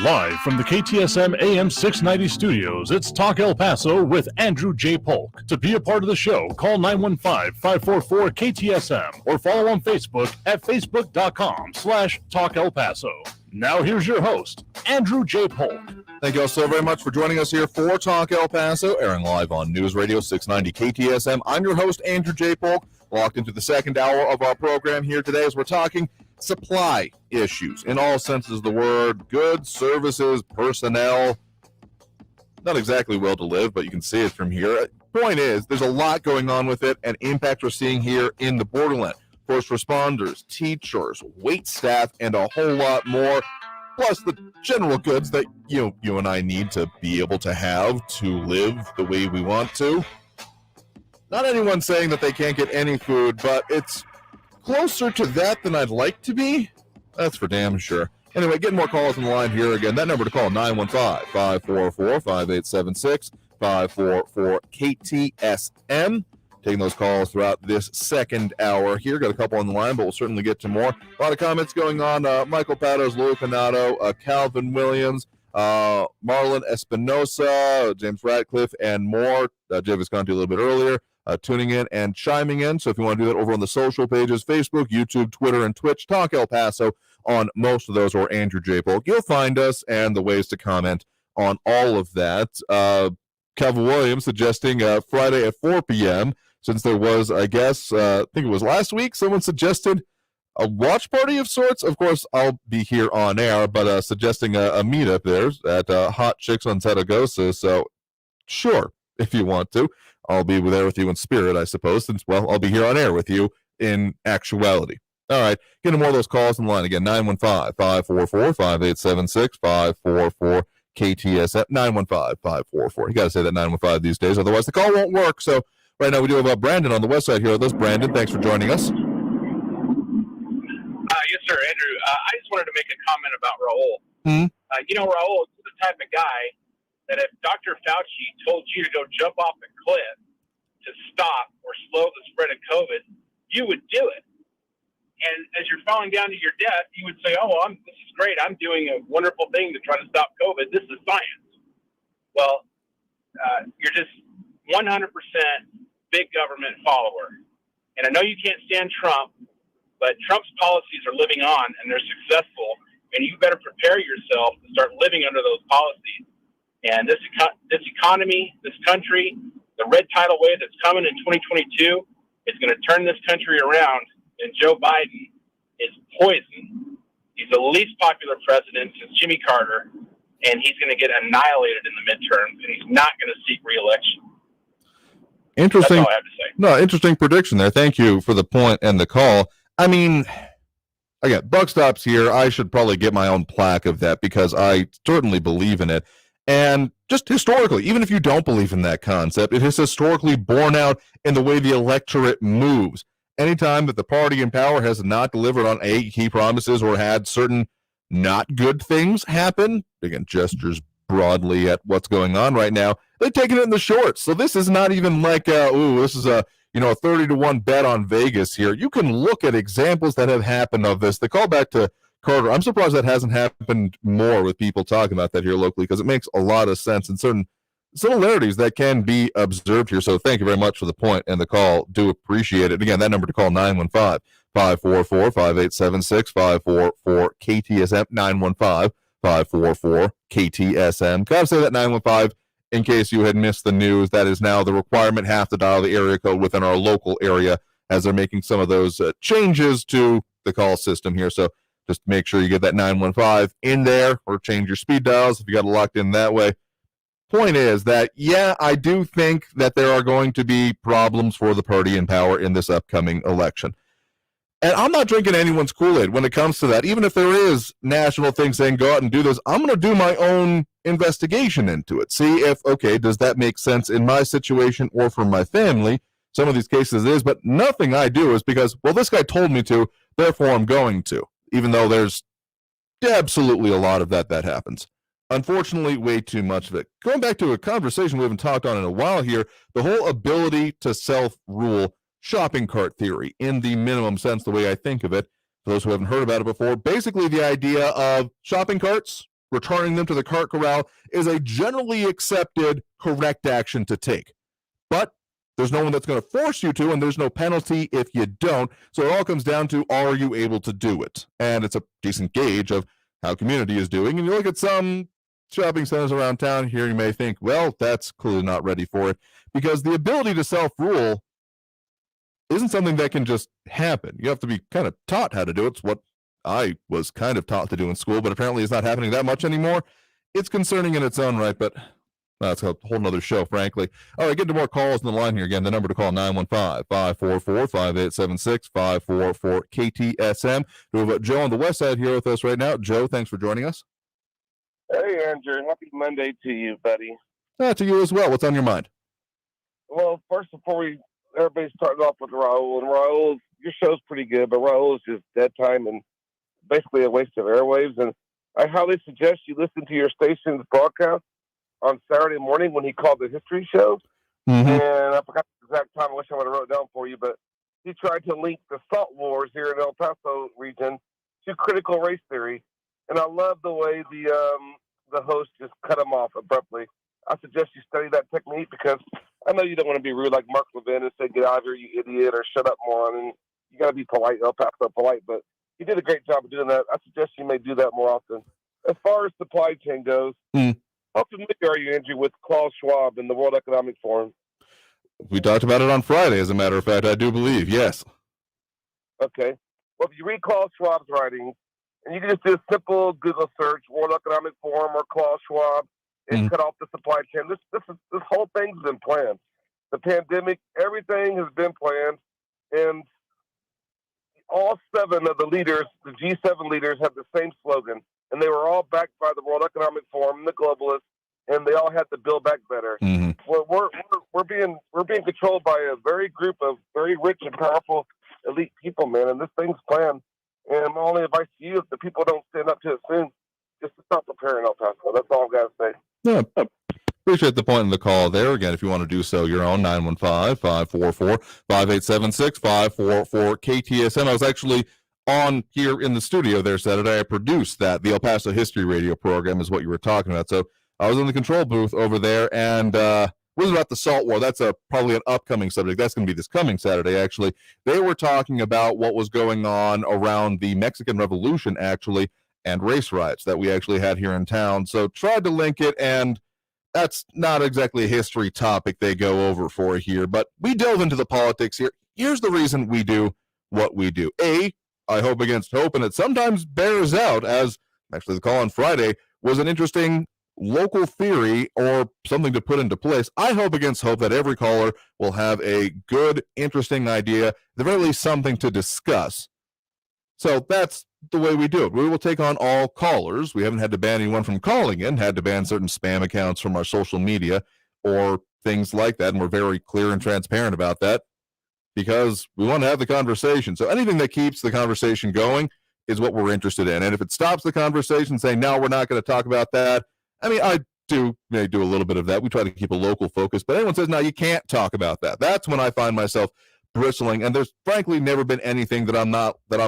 Live from the KTSM AM 690 studios, it's Talk El Paso with Andrew J. Polk. To be a part of the show, call 915-544-KTSM or follow on Facebook at facebook.com/Talk El Paso. Now here's your host, Andrew J. Polk. Thank you all so very much for joining us here for Talk El Paso, airing live on News Radio 690 KTSM. I'm your host, Andrew J. Polk, locked into the second hour of our program here today as we're talking supply issues in all senses of the word, goods, services, personnel. Not exactly well to live, but you can see it from here. Point is, there's a lot going on with it, and impact we're seeing here in the Borderland. First responders, teachers, wait staff, and a whole lot more. Plus the general goods that you and I need to be able to have to live the way we want to. Not anyone saying that they can't get any food, but it's closer to that than I'd like to be. That's for damn sure. Anyway, getting more calls on the line here again. That number to call, 915-544-5876, 544-KTSM. Taking those calls throughout this second hour here. Got a couple on the line, but we'll certainly get to more. A lot of comments going on. Michael Patos, Louis Pinato, Calvin Williams, Marlon Espinosa, James Radcliffe, and more. Jay Visconti a little bit earlier, tuning in and chiming in. So if you want to do that over on the social pages, Facebook, YouTube, Twitter, and Twitch, Talk El Paso on most of those, or Andrew J. Polk. You'll find us and the ways to comment on all of that. Calvin Williams suggesting Friday at 4 p.m., since there was, I guess, I think it was last week, someone suggested a watch party of sorts. Of course, I'll be here on air, but suggesting a meetup there at Hot Chicks on Zaragoza. So, sure, if you want to. I'll be there with you in spirit, I suppose, since, well, I'll be here on air with you in actuality. All right, getting more of those calls in line again, 915-544-5876, 544-KTSM, 915-544. You got to say that 915 these days, otherwise the call won't work. So, right now we do have Brandon on the west side here with us. Brandon, thanks for joining us. Yes, sir, Andrew. I just wanted to make a comment about Raul. Raul is the type of guy that if Dr. Fauci told you to go jump off a cliff to stop or slow the spread of COVID, you would do it. And as you're falling down to your death, you would say, this is great. I'm doing a wonderful thing to try to stop COVID. This is science. Well, you're just 100% big government follower. And I know you can't stand Trump, but Trump's policies are living on and they're successful. And you better prepare yourself to start living under those policies. And this economy, this country, the red tidal wave that's coming in 2022 is going to turn this country around. And Joe Biden is poison. He's the least popular president since Jimmy Carter, and he's going to get annihilated in the midterms, and he's not going to seek re-election. Interesting. That's all I have to say. No, interesting prediction there. Thank you for the point and the call. I mean, again, buck stops here. I should probably get my own plaque of that because I certainly believe in it. And just historically, even if you don't believe in that concept, it is historically borne out in the way the electorate moves. Anytime that the party in power has not delivered on key promises or had certain not good things happen, again, gestures broadly at what's going on right now, they're taking it in the shorts. So this is not even like, this is a 30-1 bet on Vegas here. You can look at examples that have happened of this. The callback to Carter, I'm surprised that hasn't happened more with people talking about that here locally because it makes a lot of sense and certain similarities that can be observed here. So thank you very much for the point and the call. Do appreciate it. Again, that number to call, 915-544-5876, 544-KTSM, 915-544-KTSM. Can I say that 915 in case you had missed the news? That is now the requirement. Have to dial the area code within our local area as they're making some of those changes to the call system here. So just make sure you get that 915 in there or change your speed dials if you got it locked in that way. Point is that, yeah, I do think that there are going to be problems for the party in power in this upcoming election. And I'm not drinking anyone's Kool-Aid when it comes to that. Even if there is national things saying go out and do this, I'm going to do my own investigation into it. See if, does that make sense in my situation or for my family? Some of these cases it is, but nothing I do is because, this guy told me to, therefore I'm going to, even though there's absolutely a lot of that happens. Unfortunately, way too much of it. Going back to a conversation we haven't talked on in a while here, the whole ability to self-rule shopping cart theory in the minimum sense, the way I think of it. For those who haven't heard about it before, basically the idea of shopping carts, returning them to the cart corral, is a generally accepted correct action to take. But there's no one that's going to force you to, and there's no penalty if you don't. So it all comes down to, are you able to do it? And it's a decent gauge of how community is doing. And you look at some shopping centers around town here, you may think, well, that's clearly not ready for it, because the ability to self-rule isn't something that can just happen. You have to be kind of taught how to do it. It's what I was kind of taught to do in school, but apparently it's not happening that much anymore. It's concerning in its own right, but that's a whole nother show, frankly. All right, get to more calls on the line here. Again, the number to call, 915-544-5876, 544-KTSM. We have Joe on the west side here with us right now. Joe, thanks for joining us. Hey, Andrew. Happy Monday to you, buddy. To you as well. What's on your mind? Well, first, everybody's starting off with Raul. And Raul, your show's pretty good, but Raul is just dead time and basically a waste of airwaves. And I highly suggest you listen to your station's broadcast on Saturday morning when he called the history show. Mm-hmm. And I forgot the exact time. I wish I would have wrote it down for you, but he tried to link the salt wars here in El Paso region to critical race theory. And I love the way the host just cut him off abruptly. I suggest you study that technique, because I know you don't want to be rude like Mark Levin and say, get out of here, you idiot, or shut up, moron. And you got to be polite, El Paso polite, but he did a great job of doing that. I suggest you may do that more often. As far as supply chain goes, how familiar are you, Andrew, with Klaus Schwab and the World Economic Forum? We talked about it on Friday, as a matter of fact, I do believe, yes. Okay. Well, if you read Klaus Schwab's writings, and you can just do a simple Google search, World Economic Forum or Klaus Schwab, and cut off the supply chain. This whole thing's been planned. The pandemic, everything has been planned, and all 7 of the leaders, the G7 leaders, have the same slogan, and they were all backed by the World Economic Forum and the globalists, and they all had to build back better. Well, we're being controlled by a very group of very rich and powerful elite people, man, and this thing's planned. And my only advice to you, if the people don't stand up to it soon, just to stop preparing El Paso. That's all I've got to say. Yeah, appreciate the point in the call there. Again, if you want to do so, your own 915-544-5876, 544-KTSM. I was actually on here in the studio there Saturday. I produced that. The El Paso History Radio program is what you were talking about. So I was in the control booth over there, and was about the Salt War. That's probably an upcoming subject. That's going to be this coming Saturday, actually. They were talking about what was going on around the Mexican Revolution, actually, and race riots that we actually had here in town. So tried to link it, and that's not exactly a history topic they go over for here, but we delve into the politics here. Here's the reason we do what we do. I hope against hope, and it sometimes bears out, as actually the call on Friday was an interesting local theory or something to put into place. I hope against hope that every caller will have a good, interesting idea, at the very least something to discuss. So that's the way we do it. We will take on all callers. We haven't had to ban anyone from calling in, had to ban certain spam accounts from our social media or things like that, and we're very clear and transparent about that because we want to have the conversation. So anything that keeps the conversation going is what we're interested in. And if it stops the conversation, saying, no, we're not going to talk about that, I mean, I do a little bit of that. We try to keep a local focus, but anyone says, no, you can't talk about that. That's when I find myself bristling, and there's frankly never been anything that I'm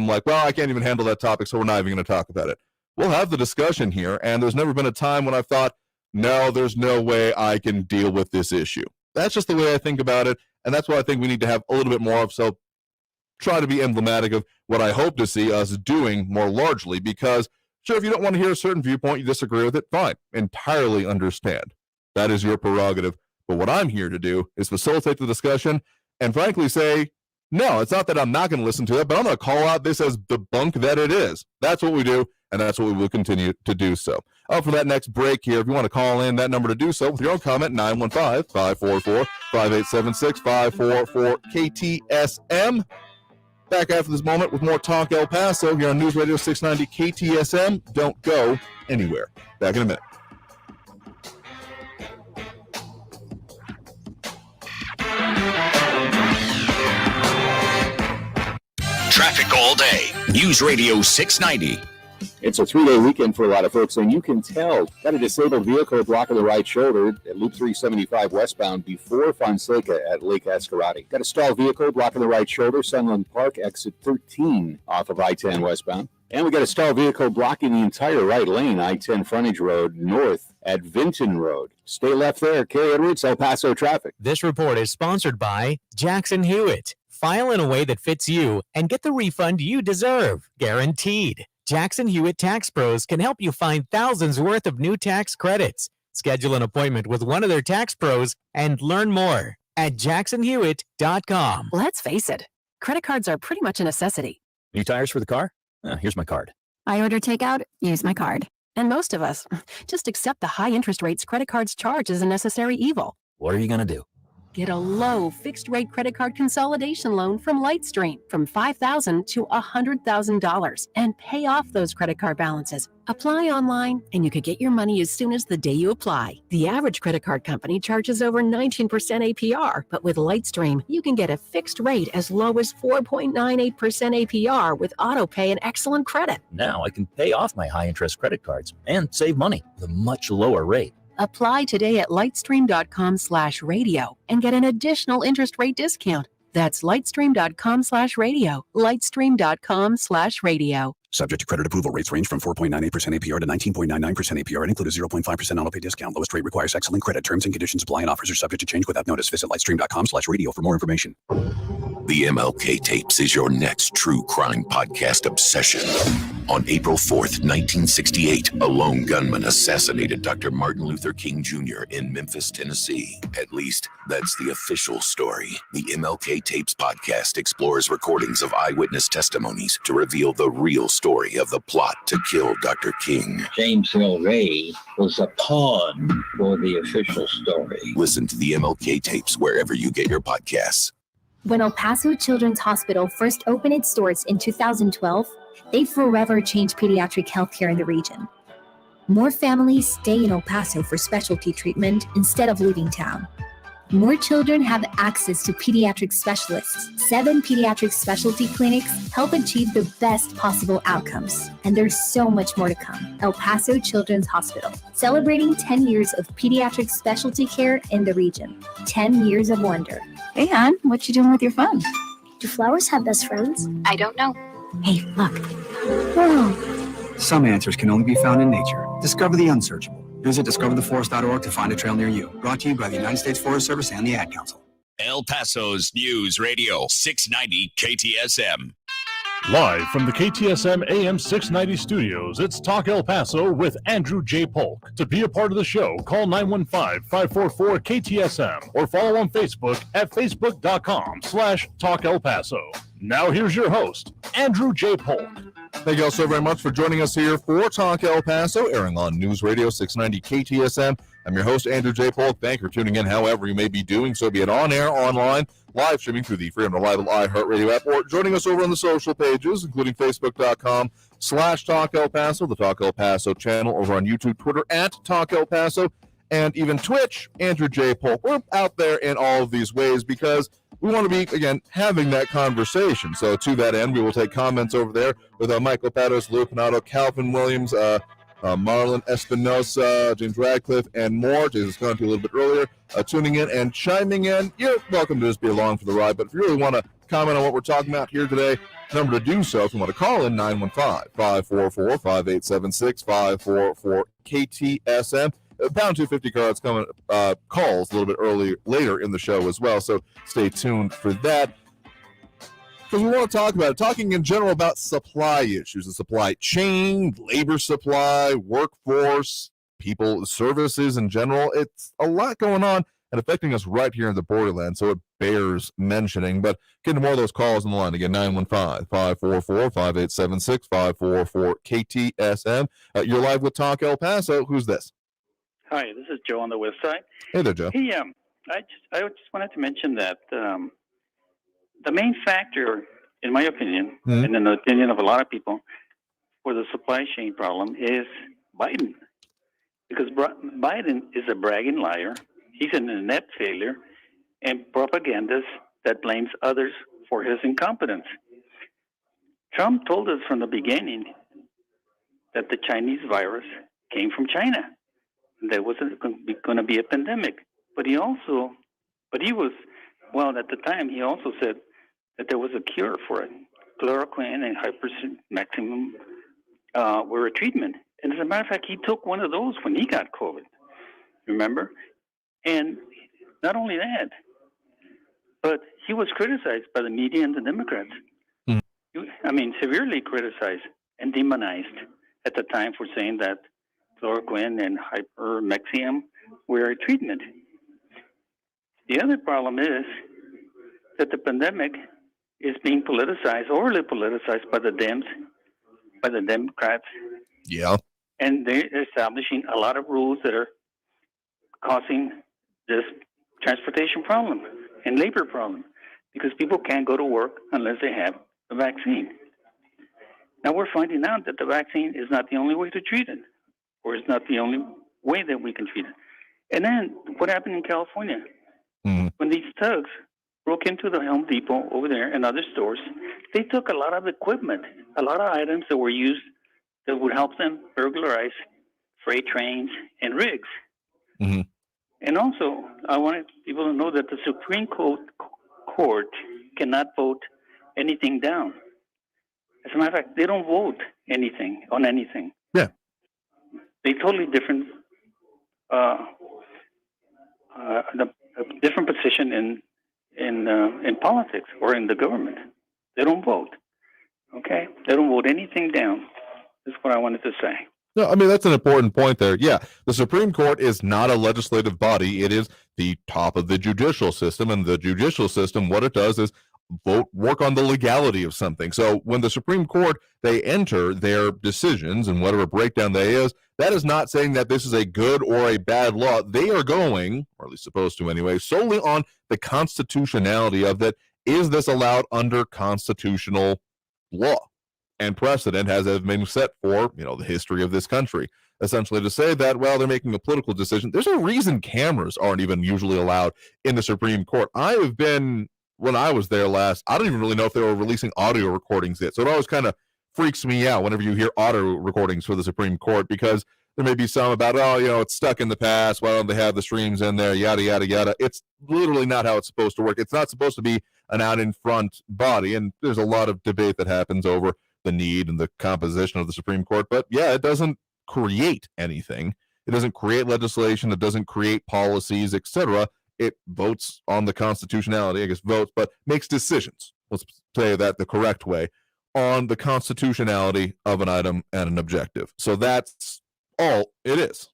like, well, I can't even handle that topic, so we're not even going to talk about it. We'll have the discussion here, and there's never been a time when I've thought, no, there's no way I can deal with this issue. That's just the way I think about it, and that's what I think we need to have a little bit more of, so try to be emblematic of what I hope to see us doing more largely, because sure, if you don't want to hear a certain viewpoint, you disagree with it, fine, entirely understand. That is your prerogative, but what I'm here to do is facilitate the discussion and frankly say, no, it's not that I'm not going to listen to it, but I'm going to call out this as the bunk that it is. That's what we do, and that's what we will continue to do so. For that next break here, if you want to call in that number to do so with your own comment, 915-544-5876, 544-KTSM. Back after this moment with more Talk El Paso here on News Radio 690 KTSM. Don't go anywhere. Back in a minute. Traffic all day. News Radio 690. It's a 3-day weekend for a lot of folks, and you can tell. Got a disabled vehicle blocking the right shoulder at Loop 375 westbound before Fonseca at Lake Escarati. Got a stalled vehicle blocking the right shoulder, Sunland Park, exit 13 off of I-10 westbound. And we got a stalled vehicle blocking the entire right lane, I-10 frontage road north at Vinton Road. Stay left there. Kerry Edwards, El Paso traffic. This report is sponsored by Jackson Hewitt. File in a way that fits you and get the refund you deserve. Guaranteed. Jackson Hewitt Tax Pros can help you find thousands worth of new tax credits. Schedule an appointment with one of their tax pros and learn more at jacksonhewitt.com. Let's face it, credit cards are pretty much a necessity. New tires for the car? Here's my card. I order takeout, use my card. And most of us just accept the high interest rates credit cards charge as a necessary evil. What are you going to do? Get a low fixed-rate credit card consolidation loan from Lightstream from $5,000 to $100,000 and pay off those credit card balances. Apply online, and you could get your money as soon as the day you apply. The average credit card company charges over 19% APR, but with Lightstream, you can get a fixed rate as low as 4.98% APR with autopay and excellent credit. Now I can pay off my high-interest credit cards and save money with a much lower rate. Apply today at lightstream.com/radio and get an additional interest rate discount. That's lightstream.com/radio. Lightstream.com/radio. Subject to credit approval. Rates range from 4.98% APR to 19.99% APR and include a 0.5% auto pay discount. Lowest rate requires excellent credit. Terms and conditions apply and offers are subject to change without notice. Visit lightstream.com/radio for more information. The MLK Tapes is your next true crime podcast obsession. On April 4th, 1968, a lone gunman assassinated Dr. Martin Luther King Jr. in Memphis, Tennessee. At least, that's the official story. The MLK Tapes podcast explores recordings of eyewitness testimonies to reveal the real story of the plot to kill Dr. King. James Hill Ray was a pawn for the official story. Listen to the MLK Tapes wherever you get your podcasts. When El Paso Children's Hospital first opened its doors in 2012, they forever changed pediatric healthcare in the region. More families stay in El Paso for specialty treatment instead of leaving town. More children have access to pediatric specialists. 7 pediatric specialty clinics help achieve the best possible outcomes. And there's so much more to come. El Paso Children's Hospital, celebrating 10 years of pediatric specialty care in the region. 10 years of wonder. Hey, hon, what you doing with your phone? Do flowers have best friends? I don't know. Hey, look. Whoa. Some answers can only be found in nature. Discover the unsearchable. Visit discovertheforest.org to find a trail near you. Brought to you by the United States Forest Service and the Ad Council. El Paso's News Radio 690 KTSM. Live from the KTSM AM 690 studios, it's Talk El Paso with Andrew J. Polk. To be a part of the show, call 915-544-KTSM or follow on Facebook at facebook.com/Talk El Paso. Now here's your host, Andrew J. Polk. Thank you all so very much for joining us here for Talk El Paso, airing on News Radio 690 KTSM. I'm your host, Andrew J. Polk. Thank you for tuning in however you may be doing so, be it on air, online, live streaming through the free and reliable iHeartRadio app, or joining us over on the social pages, including facebook.com/Talk El Paso, the Talk El Paso channel over on YouTube, Twitter at Talk El Paso, and even Twitch, Andrew J. Polk. We're out there in all of these ways because we want to be, again, having that conversation. So to that end, we will take comments over there with Michael Patos, Lou Pinato, Calvin Williams, Marlon Espinosa, James Radcliffe, and more. James Conti a little bit earlier, tuning in and chiming in. You're welcome to just be along for the ride, but if you really want to comment on what we're talking about here today, number to do so, if you want to call in, 915-544-5876, 544-KTSM. Pound 250 cards coming, calls a little bit later in the show as well, so stay tuned for that. Because we want to talk about it, talking in general about supply issues, the supply chain, labor supply, workforce, people, services in general. It's a lot going on and affecting us right here in the Borderland, so it bears mentioning. But getting more of those calls on the line again, 915-544-5876, 544-KTSM. You're live with Talk El Paso. Who's this? Hi, this is Joe on the west side. Hey there, Joe. Hey, I just wanted to mention that the main factor, in my opinion, and in the opinion of a lot of people, for the supply chain problem is Biden. Because Biden is a bragging liar. He's an inept failure and propagandist that blames others for his incompetence. Trump told us from the beginning that the Chinese virus came from China. There wasn't going to be a pandemic. At the time, he also said that there was a cure for it. Chloroquine and maximum were a treatment. And as a matter of fact, he took one of those when he got COVID, remember? And not only that, but he was criticized by the media and the Democrats. Severely criticized. and demonized at the time for saying that chloroquine and hypermexium were a treatment. The other problem is that the pandemic is being politicized, overly politicized by the Dems, by the Democrats. Yeah. And they're establishing a lot of rules that are causing this transportation problem and labor problem because people can't go to work unless they have a vaccine. Now we're finding out that the vaccine is not the only way to treat it, or it's not the only way that we can treat it. And then what happened in California? When these thugs broke into the Home Depot over there and other stores, they took a lot of equipment, a lot of items that were used that would help them burglarize freight trains and rigs. And also, I wanted people to know that the Supreme Court cannot vote anything down. As a matter of fact, they don't vote anything on anything. Yeah. They totally different, a different position in politics or in the government. They don't vote. Okay? They don't vote anything down. That's what I wanted to say. No, I mean, that's an important point there. Yeah, the Supreme Court is not a legislative body. It is the top of the judicial system, and the judicial system, what it does is work on the legality of something. So when the Supreme Court, they enter their decisions and whatever breakdown that is not saying that this is a good or a bad law. They are going, or at least supposed to anyway, solely on the constitutionality of that. Is this allowed under constitutional law? And precedent has been set for, the history of this country. Essentially to say that, well, they're making a political decision. There's a reason cameras aren't even usually allowed in the Supreme Court. I have been, when I was there last, I don't even really know if they were releasing audio recordings yet. So it always kind of freaks me out whenever you hear audio recordings for the Supreme Court, because there may be some about, it's stuck in the past. Why don't they have the streams in there? Yada, yada, yada. It's literally not how it's supposed to work. It's not supposed to be an out in front body. And there's a lot of debate that happens over the need and the composition of the Supreme Court. But yeah, it doesn't create anything. It doesn't create legislation. It doesn't create policies, etc. It votes on the constitutionality, I guess votes, but makes decisions. Let's say that the correct way on the constitutionality of an item and an objective. So that's all it is.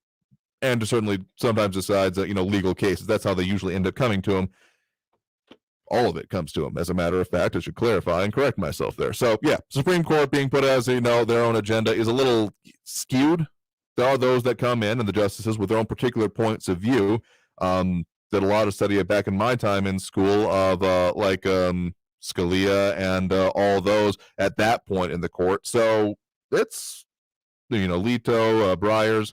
And certainly sometimes decides that, legal cases, that's how they usually end up coming to them. All of it comes to them. As a matter of fact, I should clarify and correct myself there. So yeah, Supreme Court being put as, their own agenda is a little skewed. There are those that come in and the justices with their own particular points of view. Did a lot of study back in my time in school of Scalia and all those at that point in the court. So it's, Leto, Breyers,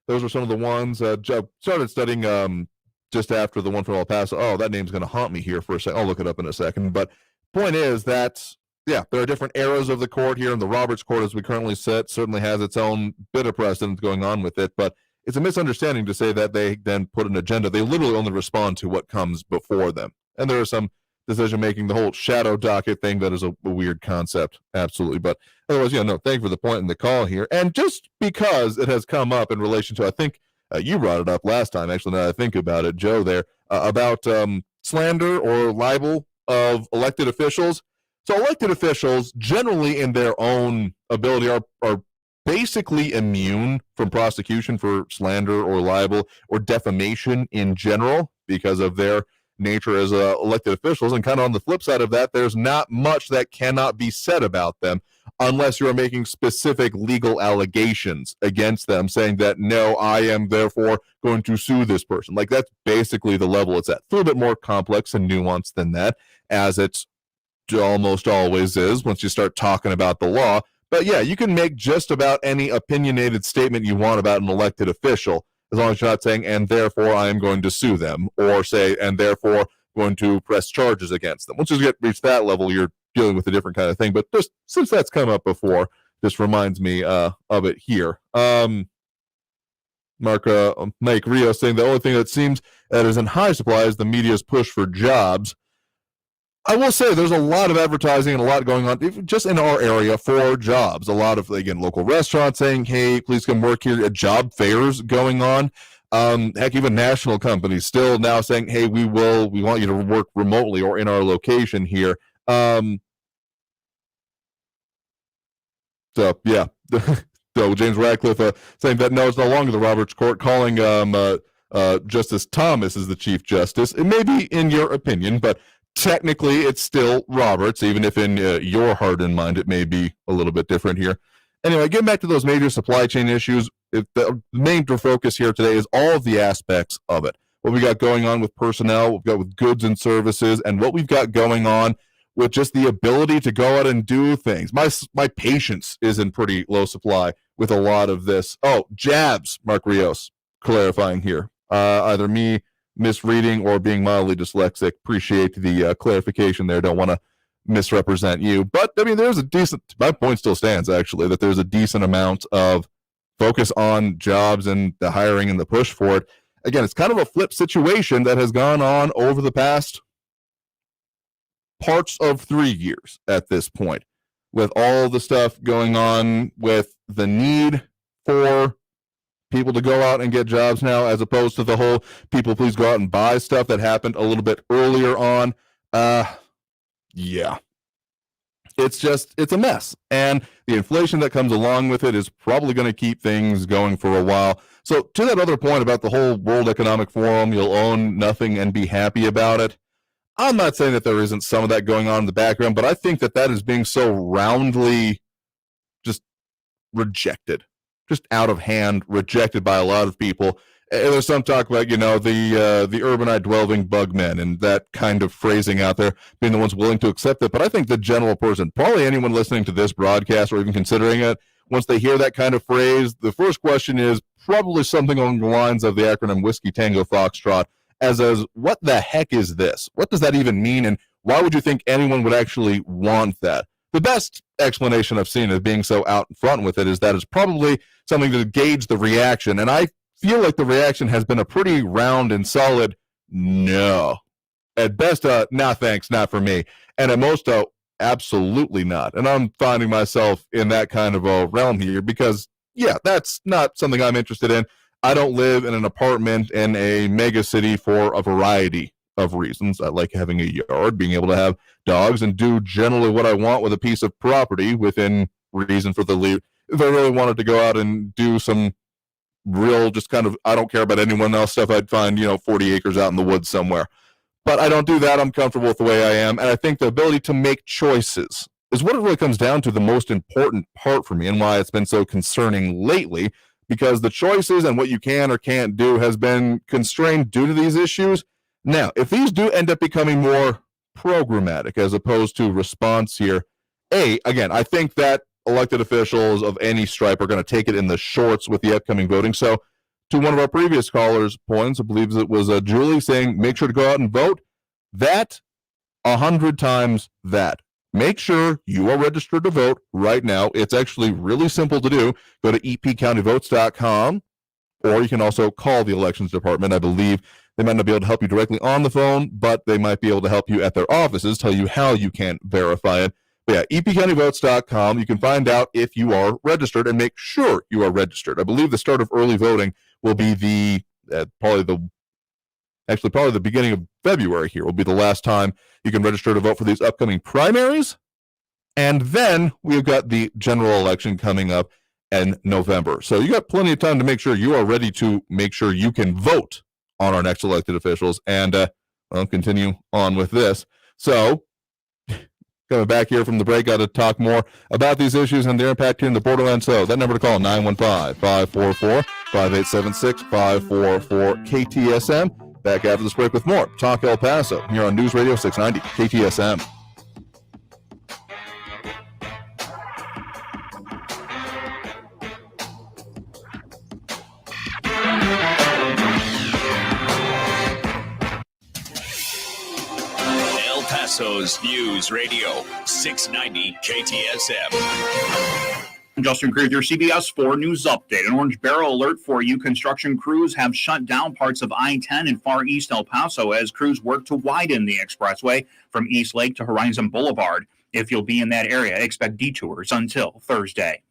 those were some of the ones. Started studying just after the one from El Paso. Oh, that name's going to haunt me here for a second. I'll look it up in a second. But point is that, yeah, there are different eras of the court here, and the Roberts Court, as we currently sit, certainly has its own bit of precedent going on with it. But it's a misunderstanding to say that they then put an agenda. They literally only respond to what comes before them. And there is some decision-making, the whole shadow docket thing, that is a weird concept, absolutely. But otherwise, thank you for the point in the call here. And just because it has come up in relation to, I think, you brought it up last time, actually, now that I think about it, Joe, there, about slander or libel of elected officials. So elected officials, generally in their own ability, are basically immune from prosecution for slander or libel or defamation in general because of their nature as elected officials. And kind of on the flip side of that, there's not much that cannot be said about them unless you are making specific legal allegations against them, saying that, no, I am therefore going to sue this person. Like, that's basically the level it's at. It's a little bit more complex and nuanced than that, as it almost always is once you start talking about the law. But yeah, you can make just about any opinionated statement you want about an elected official, as long as you're not saying, and therefore I am going to sue them, or say, and therefore going to press charges against them. Once you reach that level, you're dealing with a different kind of thing. But just since that's come up before, just reminds me of it here. Mike Rio saying the only thing that seems that is in high supply is the media's push for jobs. I will say there's a lot of advertising and a lot going on just in our area for jobs. A lot of, again, local restaurants saying, hey, please come work here. Job fairs going on. Heck, even national companies still now saying, hey, we want you to work remotely or in our location here. So, yeah. So James Radcliffe saying that no, it's no longer the Roberts Court, calling Justice Thomas as the Chief Justice. It may be in your opinion, but technically it's still Roberts, even if in your heart and mind it may be a little bit different here. Anyway, getting back to those major supply chain issues, the main focus here today is all of the aspects of it. What we got going on with personnel, what we've got with goods and services, and what we've got going on with just the ability to go out and do things. My patience is in pretty low supply with a lot of this. Oh, jabs, Mark Rios, clarifying here. Either me misreading or being mildly dyslexic. Appreciate the clarification there. Don't want to misrepresent you. But, I mean, there's a decent, my point still stands, actually, that there's a decent amount of focus on jobs and the hiring and the push for it. Again, it's kind of a flip situation that has gone on over the past parts of 3 years at this point, with all the stuff going on with the need for people to go out and get jobs now, as opposed to the whole people please go out and buy stuff that happened a little bit earlier on. Yeah. It's a mess. And the inflation that comes along with it is probably going to keep things going for a while. So to that other point about the whole World Economic Forum, you'll own nothing and be happy about it. I'm not saying that there isn't some of that going on in the background, but I think that that is being so roundly just rejected, just out of hand, rejected by a lot of people. And there's some talk about, the urbanite dwelling bugmen and that kind of phrasing out there, being the ones willing to accept it. But I think the general person, probably anyone listening to this broadcast or even considering it, once they hear that kind of phrase, the first question is probably something along the lines of the acronym Whiskey Tango Foxtrot, as what the heck is this? What does that even mean? And why would you think anyone would actually want that? The best explanation I've seen of being so out in front with it is that it's probably something to gauge the reaction. And I feel like the reaction has been a pretty round and solid no. At best, nah, thanks, not for me. And at most, absolutely not. And I'm finding myself in that kind of a realm here because, yeah, that's not something I'm interested in. I don't live in an apartment in a mega city for a variety of reasons. I like having a yard, being able to have dogs, and do generally what I want with a piece of property within reason for the leave. If I really wanted to go out and do some real, just kind of, I don't care about anyone else stuff, I'd find, 40 acres out in the woods somewhere. But I don't do that. I'm comfortable with the way I am. And I think the ability to make choices is what it really comes down to, the most important part for me, and why it's been so concerning lately, because the choices and what you can or can't do has been constrained due to these issues. Now, if these do end up becoming more programmatic as opposed to response here, again, I think that elected officials of any stripe are going to take it in the shorts with the upcoming voting. So to one of our previous callers' points, I believe it was Julie saying, make sure to go out and vote. That 100 times that. Make sure you are registered to vote right now. It's actually really simple to do. Go to epcountyvotes.com, or you can also call the elections department. I believe they might not be able to help you directly on the phone, but they might be able to help you at their offices, tell you how you can verify it. But yeah, epcountyvotes.com. You can find out if you are registered and make sure you are registered. I believe the start of early voting will be probably the beginning of February here will be the last time you can register to vote for these upcoming primaries. And then we've got the general election coming up in November. So you got plenty of time to make sure you are ready to make sure you can vote on our next elected officials. And I'll continue on with this. So coming back here from the break, got to talk more about these issues and their impact here in the Borderland. So that number to call, 915-544-5876, 544 KTSM. Back after this break with more Talk El Paso here on News Radio 690 KTSM. El Paso's News Radio 690 KTSM. Justin Cruz, your CBS 4 News Update. An orange barrel alert for you. Construction crews have shut down parts of I-10 in far east El Paso as crews work to widen the expressway from East Lake to Horizon Boulevard. If you'll be in that area, expect detours until Thursday.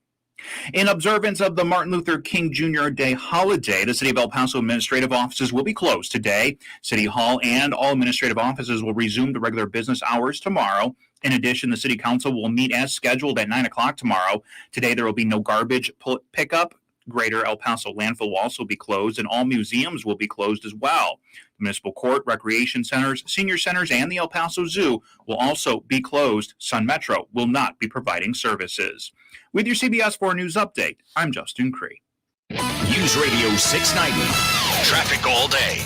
In observance of the Martin Luther King Jr. Day holiday, the City of El Paso administrative offices will be closed today. City Hall and all administrative offices will resume the regular business hours tomorrow. In addition, the City Council will meet as scheduled at 9 o'clock tomorrow. Today, there will be no garbage pickup. Greater El Paso landfill will also be closed, and all museums will be closed as well. The municipal court, recreation centers, senior centers, and the El Paso Zoo will also be closed. Sun Metro will not be providing services. With your CBS 4 News Update, I'm Justin Cree. News Radio 690. Traffic all day.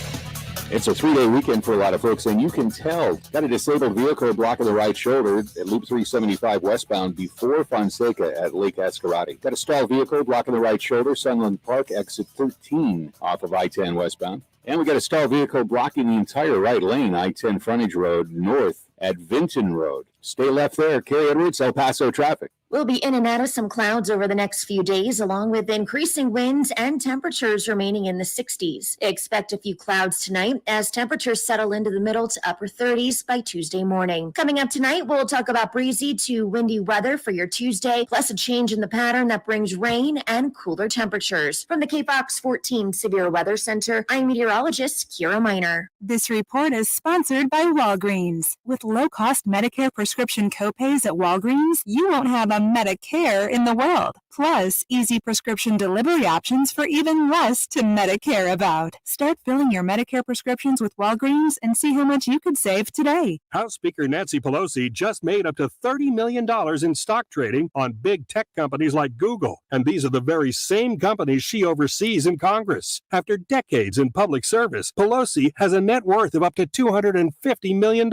It's a 3-day weekend for a lot of folks, and you can tell. Got a disabled vehicle blocking the right shoulder at Loop 375 westbound before Fonseca at Lake Escarati. Got a stalled vehicle blocking the right shoulder, Sunland Park, exit 13 off of I-10 westbound. And we got a stalled vehicle blocking the entire right lane, I-10 frontage road north at Vinton Road. Stay left there. Carrie Edwards, El Paso traffic. We'll be in and out of some clouds over the next few days, along with increasing winds and temperatures remaining in the 60s. Expect a few clouds tonight as temperatures settle into the middle to upper 30s by Tuesday morning. Coming up tonight, we'll talk about breezy to windy weather for your Tuesday, plus a change in the pattern that brings rain and cooler temperatures. From the KFOX 14 Severe Weather Center, I'm meteorologist Kira Miner. This report is sponsored by Walgreens. With low-cost Medicare prescription copays at Walgreens, you won't have a Medicare in the world. Plus, easy prescription delivery options for even less to Medicare about. Start filling your Medicare prescriptions with Walgreens and see how much you could save today. House Speaker Nancy Pelosi just made up to $30 million in stock trading on big tech companies like Google. And these are the very same companies she oversees in Congress. After decades in public service, Pelosi has a net worth of up to $250 million.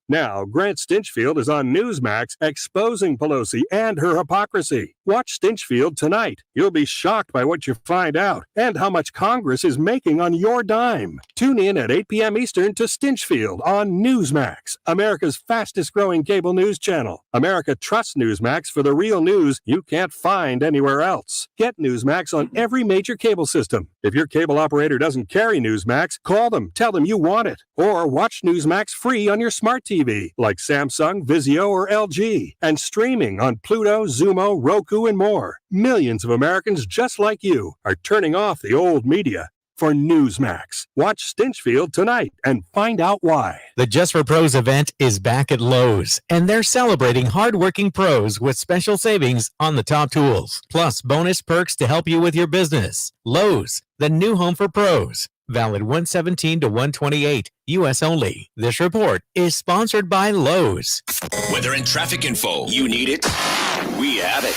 Now, Grant Stinchfield is on Newsmax exposing Pelosi and her hypocrisy. Watch Stinchfield tonight. You'll be shocked by what you find out and how much Congress is making on your dime. Tune in at 8 p.m. Eastern to Stinchfield on Newsmax, America's fastest growing cable news channel. America trusts Newsmax for the real news you can't find anywhere else. Get Newsmax on every major cable system. If your cable operator doesn't carry Newsmax, call them, tell them you want it. Or watch Newsmax free on your smart TV like Samsung, Vizio, or LG. And streaming on Pluto, Zumo, Roku, and more. Millions of Americans just like you are turning off the old media for Newsmax. Watch Stinchfield tonight and find out why. The Just for Pros event is back at Lowe's, and they're celebrating hardworking pros with special savings on the top tools, plus bonus perks to help you with your business. Lowe's, the new home for pros. Valid 117 to 128, U.S. only. This report is sponsored by Lowe's. Weather and traffic info. You need it? We have it.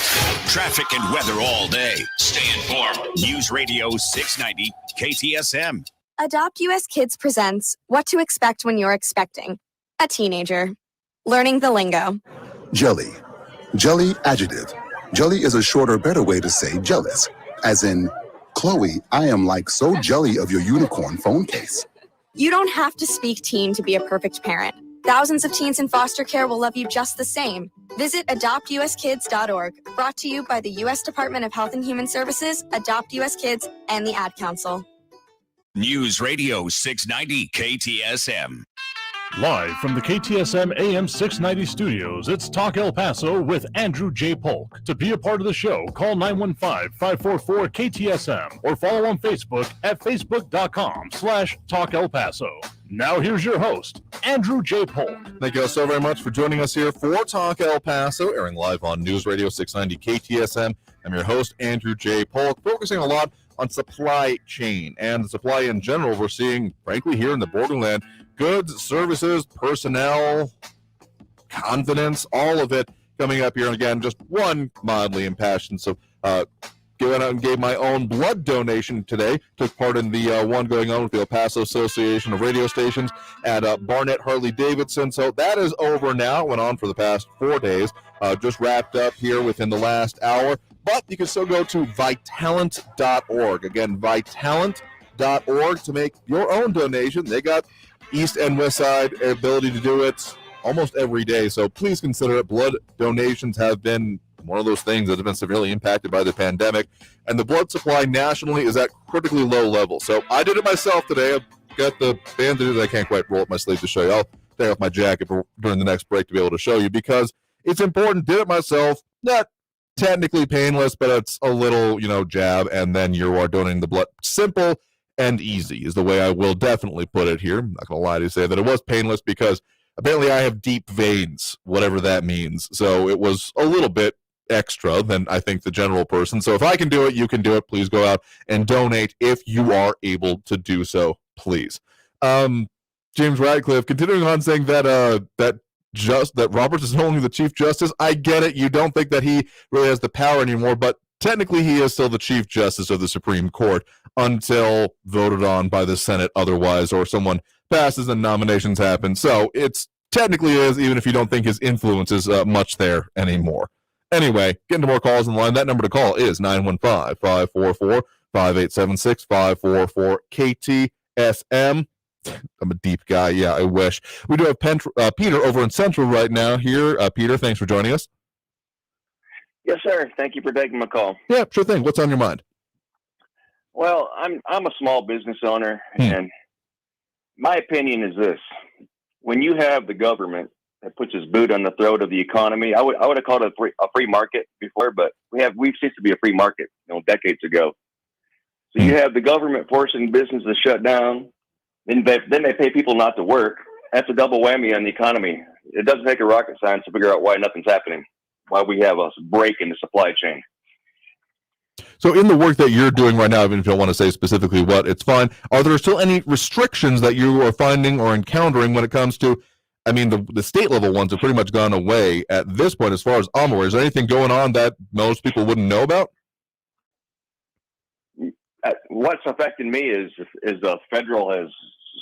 Traffic and weather all day. Stay informed. News Radio 690 KTSM. Adopt US Kids presents What to Expect When You're Expecting a Teenager. Learning the lingo. Jelly. Jelly adjective. Jelly is a shorter, better way to say jealous. As in, Chloe, I am like so jelly of your unicorn phone case. You don't have to speak teen to be a perfect parent. Thousands of teens in foster care will love you just the same. Visit adoptuskids.org. Brought to you by the U.S. Department of Health and Human Services, Adopt US Kids, and the Ad Council. News Radio 690 KTSM. Live from the KTSM AM 690 studios, it's Talk El Paso with Andrew J. Polk. To be a part of the show, call 915-544-KTSM or follow on Facebook at facebook.com/Talk El Paso. Now here's your host, Andrew J. Polk. Thank you all so very much for joining us here for Talk El Paso, airing live on News Radio 690 KTSM. I'm your host, Andrew J. Polk, focusing a lot on supply chain and the supply in general we're seeing, frankly, here in the Borderland. Goods, services, personnel, confidence, all of it coming up here. And again, just one mildly impassioned. So going out and gave my own blood donation today. Took part in the one going on with the El Paso Association of Radio Stations at Barnett Harley-Davidson. So that is over now. It went on for the past 4 days. Just wrapped up here within the last hour. But you can still go to Vitalent.org. Again, Vitalent.org to make your own donation. They got East and West Side ability to do it almost every day. So please consider it. Blood donations have been one of those things that have been severely impacted by the pandemic. And the blood supply nationally is at critically low levels. So I did it myself today. I've got the bandages. I can't quite roll up my sleeve to show you. I'll take off my jacket during the next break to be able to show you because it's important. Did it myself. Not technically painless, but it's a little, jab, and then you are donating the blood. Simple and easy is the way I will definitely put it here. I'm not going to lie to you, say that it was painless because apparently I have deep veins, whatever that means. So it was a little bit extra than I think the general person. So if I can do it, you can do it. Please go out and donate if you are able to do so, please. James Radcliffe continuing on saying that that Roberts is no longer the Chief Justice. I get it. You don't think that he really has the power anymore, but technically he is still the Chief Justice of the Supreme Court until voted on by the Senate otherwise, or someone passes and nominations happen. So it's technically is, even if you don't think his influence is much there anymore. Anyway, getting to more calls in the line. That number to call is 915-544-5876, 544-KTSM. I'm a deep guy. Yeah, I wish. We do have Peter over in Central right now here. Peter, thanks for joining us. Yes, sir. Thank you for taking my call. Yeah, sure thing. What's on your mind? Well, I'm a small business owner, and my opinion is this: when you have the government that puts its boot on the throat of the economy, I would have called it a free market before, but we've ceased to be a free market, decades ago. So you have the government forcing business to shut down, then they pay people not to work. That's a double whammy on the economy. It doesn't take a rocket science to figure out why nothing's happening, why we have a break in the supply chain. So in the work that you're doing right now, even if you don't want to say specifically what, it's fine. Are there still any restrictions that you are finding or encountering when it comes to, the state level ones have pretty much gone away at this point as far as I'm aware. Is there anything going on that most people wouldn't know about? What's affecting me is the federal has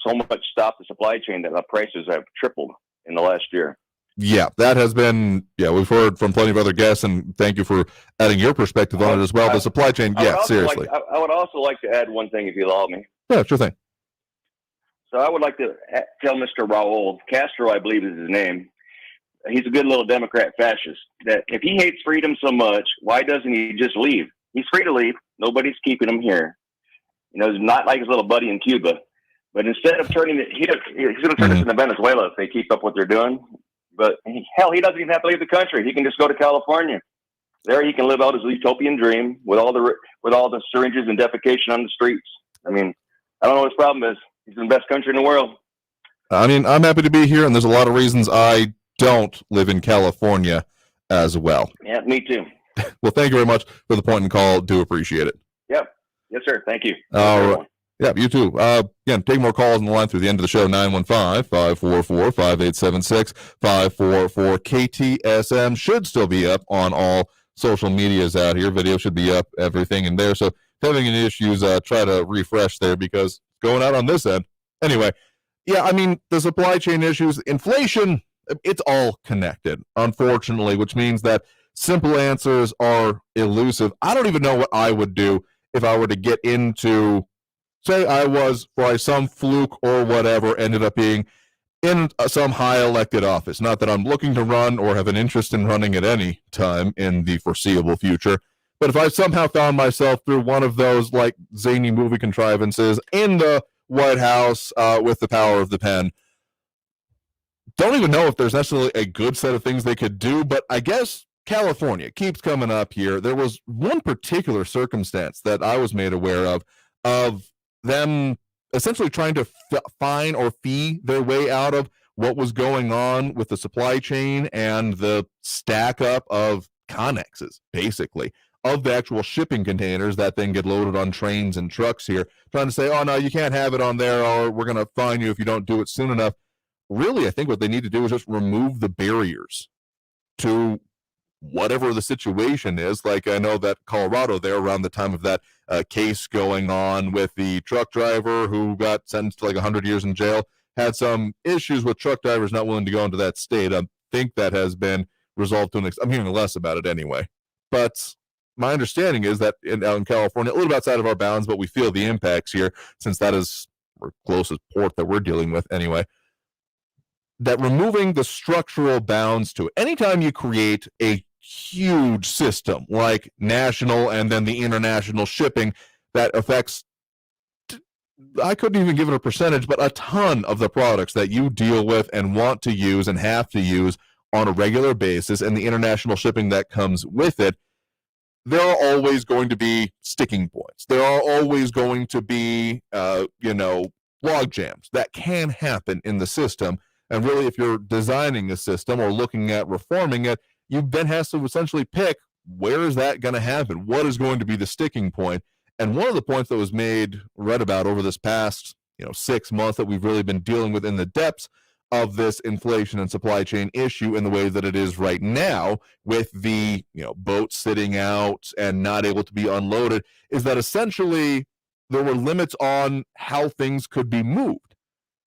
so much stopped the supply chain that the prices have tripled in the last year. Yeah, that has been, we've heard from plenty of other guests, and thank you for adding your perspective on it as well. The supply chain, seriously. I would also like to add one thing, if you allow me. Yeah, sure thing. So I would like to tell Mr. Raul Castro, I believe is his name, he's a good little Democrat fascist, that if he hates freedom so much, why doesn't he just leave? He's free to leave. Nobody's keeping him here. It's not like his little buddy in Cuba. But instead of turning it, he's going to turn this into Venezuela if they keep up what they're doing. But hell, he doesn't even have to leave the country. He can just go to California. There, he can live out his utopian dream with all the syringes and defecation on the streets. I don't know what his problem is. He's in the best country in the world. I'm happy to be here, and there's a lot of reasons I don't live in California as well. Yeah, me too. Well, thank you very much for the point and call. Do appreciate it. Yep. Yes, sir. Thank you. All right. Yeah, you too. Again, take more calls on the line through the end of the show, 915-544-5876, 544-KTSM. Should still be up on all social medias out here. Video should be up, everything in there. So if having any issues, try to refresh there because it's going out on this end. Anyway, the supply chain issues, inflation, it's all connected, unfortunately, which means that simple answers are elusive. I don't even know what I would do if I were to get into, say I was, for some fluke or whatever, ended up being in some high elected office. Not that I'm looking to run or have an interest in running at any time in the foreseeable future. But if I somehow found myself through one of those like zany movie contrivances in the White House with the power of the pen, don't even know if there's necessarily a good set of things they could do, but I guess California keeps coming up here. There was one particular circumstance that I was made aware of them essentially trying to find or fee their way out of what was going on with the supply chain and the stack up of connexes, basically, of the actual shipping containers that then get loaded on trains and trucks here, trying to say, oh, no, you can't have it on there, or we're going to fine you if you don't do it soon enough. Really, I think what they need to do is just remove the barriers to whatever the situation is. Like I know that Colorado there around the time of that case going on with the truck driver who got sentenced to like 100 years in jail, had some issues with truck drivers not willing to go into that state. I think that has been resolved to I'm hearing less about it anyway. But my understanding is that out in California, a little bit outside of our bounds, but we feel the impacts here since that is our closest port that we're dealing with anyway, that removing the structural bounds to it. Anytime you create a huge system like national and then the international shipping that affects, I couldn't even give it a percentage, but a ton of the products that you deal with and want to use and have to use on a regular basis, and the international shipping that comes with it, there are always going to be sticking points. There are always going to be, log jams that can happen in the system. And really, if you're designing a system or looking at reforming it, you then have to essentially pick, where is that going to happen? What is going to be the sticking point? And one of the points that was read about over this past, 6 months that we've really been dealing with in the depths of this inflation and supply chain issue in the way that it is right now, with the boats sitting out and not able to be unloaded, is that essentially there were limits on how things could be moved.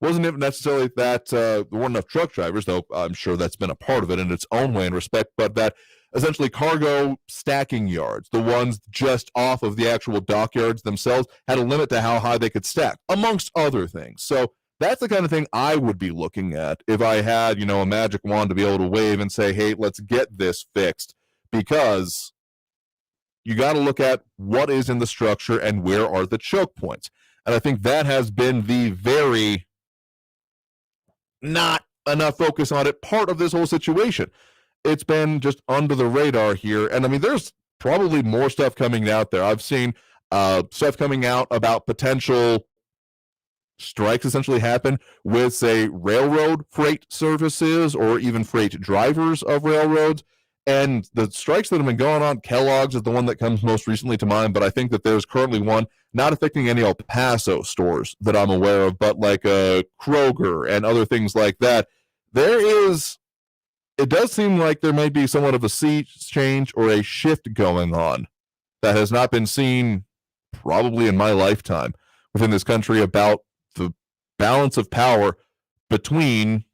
Wasn't it necessarily that there weren't enough truck drivers, though I'm sure that's been a part of it in its own way and respect, but that essentially cargo stacking yards, the ones just off of the actual dockyards themselves, had a limit to how high they could stack, amongst other things. So that's the kind of thing I would be looking at if I had, a magic wand to be able to wave and say, hey, let's get this fixed, because you got to look at what is in the structure and where are the choke points. And I think that has been the very not enough focus on it part of this whole situation. It's been just under the radar here. And I mean, there's probably more stuff coming out there. I've seen stuff coming out about potential strikes essentially happen with, say, railroad freight services or even freight drivers of railroads. And the strikes that have been going on, Kellogg's is the one that comes most recently to mind, but I think that there's currently one not affecting any El Paso stores that I'm aware of, but like Kroger and other things like that. It does seem like there might be somewhat of a sea change or a shift going on that has not been seen probably in my lifetime within this country about the balance of power between,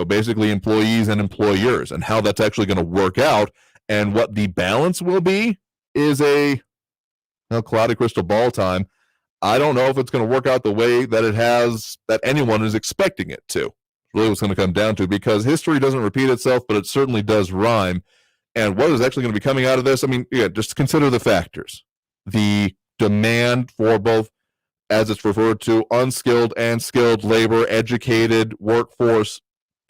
basically employees and employers, and how that's actually going to work out. And what the balance will be is a cloudy crystal ball time. I don't know if it's going to work out the way that anyone is expecting it to. Really what's going to come down to, because history doesn't repeat itself, but it certainly does rhyme. And what is actually going to be coming out of this? I mean, just consider the factors. The demand for both, as it's referred to, unskilled and skilled labor, educated workforce,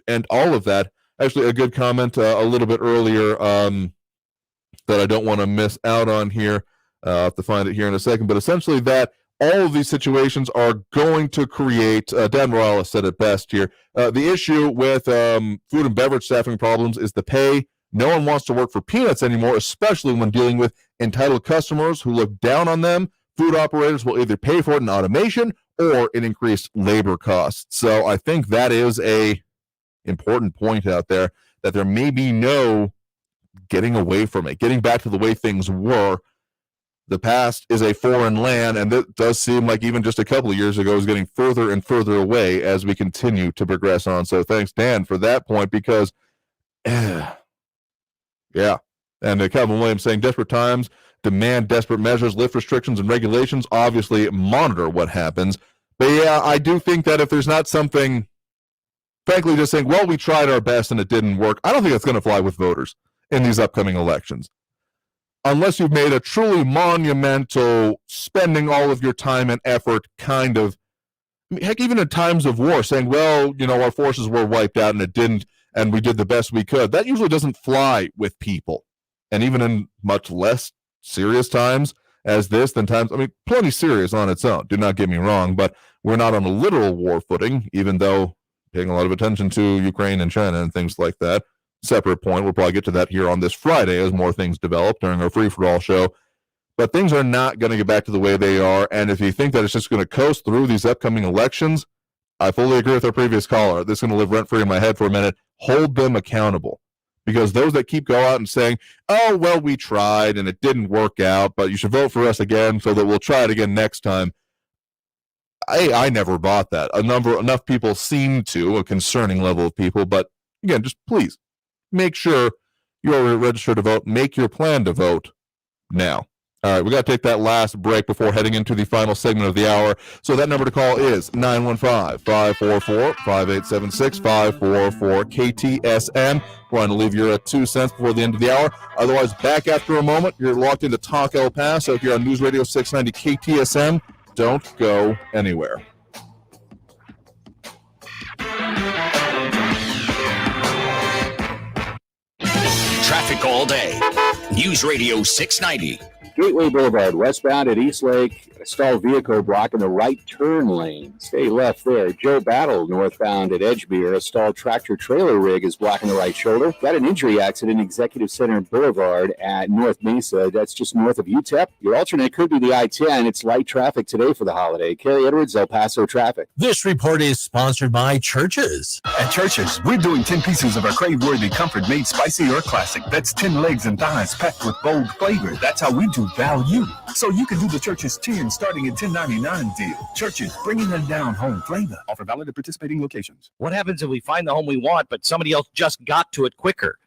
and all of that. Actually, a good comment a little bit earlier that I don't want to miss out on here. I'll have to find it here in a second. But essentially that all of these situations are going to create, Dan Morales said it best here, the issue with food and beverage staffing problems is the pay. No one wants to work for peanuts anymore, especially when dealing with entitled customers who look down on them. Food operators will either pay for it in automation or in increased labor costs. So I think that is a important point out there, that there may be no getting away from it, getting back to the way things were. The past is a foreign land, and it does seem like even just a couple of years ago is getting further and further away as we continue to progress on. So thanks, Dan, for that point, because, yeah. And Calvin Williams saying, desperate times demand desperate measures, lift restrictions and regulations, obviously monitor what happens. But yeah, I do think that if there's not something, frankly, just saying, well, we tried our best and it didn't work, I don't think that's going to fly with voters in these upcoming elections. Unless you've made a truly monumental, spending all of your time and effort kind of, heck, even in times of war, saying, well, our forces were wiped out and it didn't, and we did the best we could. That usually doesn't fly with people. And even in much less serious times as this than times, plenty serious on its own, do not get me wrong, but we're not on a literal war footing, even though paying a lot of attention to Ukraine and China and things like that. Separate point. We'll probably get to that here on this Friday as more things develop during our free-for-all show. But things are not going to get back to the way they are. And if you think that it's just going to coast through these upcoming elections, I fully agree with our previous caller. This is going to live rent-free in my head for a minute. Hold them accountable. Because those that keep going out and saying, oh, well, we tried and it didn't work out, but you should vote for us again so that we'll try it again next time. I never bought that. Enough people seem to, a concerning level of people. But again, just please, make sure you're registered to vote. Make your plan to vote now. All right, we got to take that last break before heading into the final segment of the hour. So that number to call is 915-544-5876, 544-KTSM. We're going to leave your 2 cents before the end of the hour. Otherwise, back after a moment. You're locked into Talk El Paso here on News Radio 690 KTSM. Don't go anywhere. Traffic all day. News Radio 690. Gateway Boulevard westbound at Eastlake. A stalled vehicle blocking the right turn lane. Stay left there. Joe Battle northbound at Edgebeer. A stalled tractor trailer rig is blocking the right shoulder. Got an injury accident Executive Center Boulevard at North Mesa. That's just north of UTEP. Your alternate could be the I-10. It's light traffic today for the holiday. Kerry Edwards, El Paso traffic. This report is sponsored by Churches. At Churches, we're doing 10 pieces of our crave-worthy comfort made spicy or classic. That's 10 legs and thighs packed with bold flavor. That's how we do value. So you can do the Churches 10 starting at $10.99 deal. Churches, bringing them down home flavor. Offer valid at participating locations. What happens if we find the home we want, but somebody else just got to it quicker?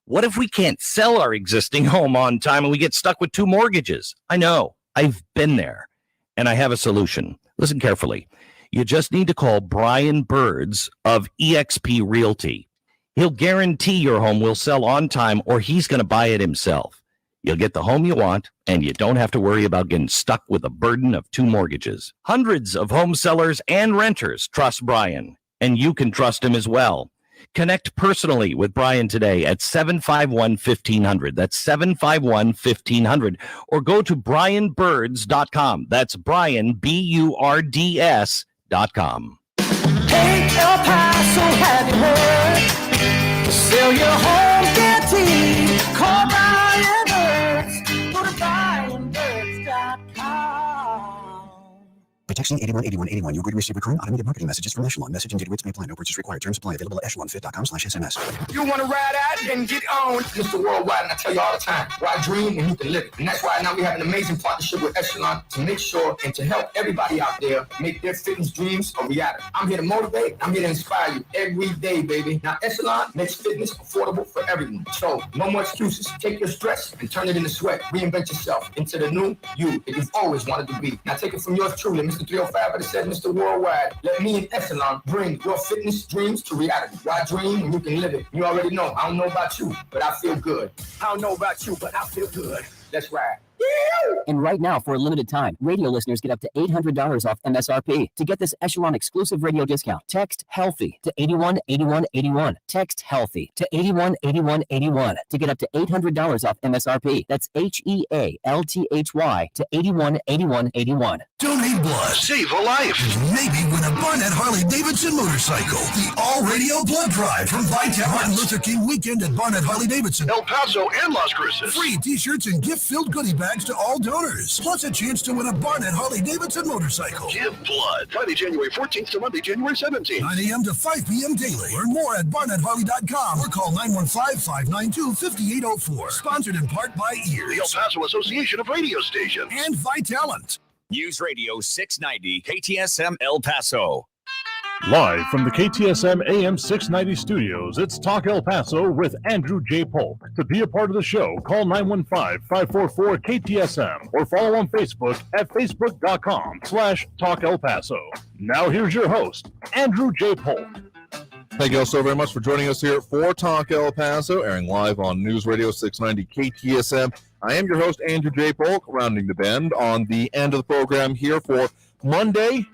What if we can't sell our existing home on time and we get stuck with 2 mortgages? I know. I've been there. And I have a solution. Listen carefully. You just need to call Brian Birds of eXp Realty. He'll guarantee your home will sell on time or he's going to buy it himself. You'll get the home you want, and you don't have to worry about getting stuck with a burden of 2 mortgages. Hundreds of home sellers and renters trust Brian, and you can trust him as well. Connect personally with Brian today at 751-1500. That's 751-1500. Or go to brianbirds.com. That's Brian, BURDS.com. Hey, El Paso, have you heard? Sell your home guarantee. Call Brian Birds. Go to brianbirds.com. By texting 818181, you agree to receive recurring automated marketing messages from Echelon. Message and data rates may apply. No purchase required. Terms apply. Available at echelonfit.com/SMS. You want to ride out and get on? Mr. Worldwide, and I tell you all the time, why dream and you can live it. And that's why now we have an amazing partnership with Echelon to make sure and to help everybody out there make their fitness dreams a reality. I'm here to motivate. I'm here to inspire you every day, baby. Now, Echelon makes fitness affordable for everyone. So, no more excuses. Take your stress and turn it into sweat. Reinvent yourself into the new you that you've always wanted to be. Now, take it from yours truly, Mr. 305, but it said, Mr. Worldwide, let me and Echelon bring your fitness dreams to reality. Why dream when you can live it? You already know. I don't know about you, but I feel good. I don't know about you, but I feel good. Let's ride. And right now, for a limited time, radio listeners get up to $800 off MSRP. To get this Echelon exclusive radio discount, text HEALTHY to 818181. Text HEALTHY to 818181 to get up to $800 off MSRP. That's HEALTHY to 818181. Donate blood. Save a life. And maybe win a Barnett Harley-Davidson motorcycle. The all-radio blood drive from Vital. Martin Luther King weekend at Barnett Harley-Davidson, El Paso, and Las Cruces. Free t-shirts and gift-filled goodie bags to all donors. Plus a chance to win a Barnett Harley-Davidson motorcycle. Give blood. Friday, January 14th to Monday, January 17th. 9 a.m. to 5 p.m. daily. Learn more at BarnettHarley.com or call 915-592-5804. Sponsored in part by EARS, the El Paso Association of Radio Stations, and Vitalent. News Radio 690, KTSM El Paso. Live from the KTSM AM 690 studios, it's Talk El Paso with Andrew J. Polk. To be a part of the show, call 915-544-KTSM or follow on Facebook at facebook.com/Talk El Paso. Now here's your host, Andrew J. Polk. Thank you all so very much for joining us here for Talk El Paso, airing live on News Radio 690 KTSM. I am your host, Andrew J. Polk, rounding the bend on the end of the program here for Monday.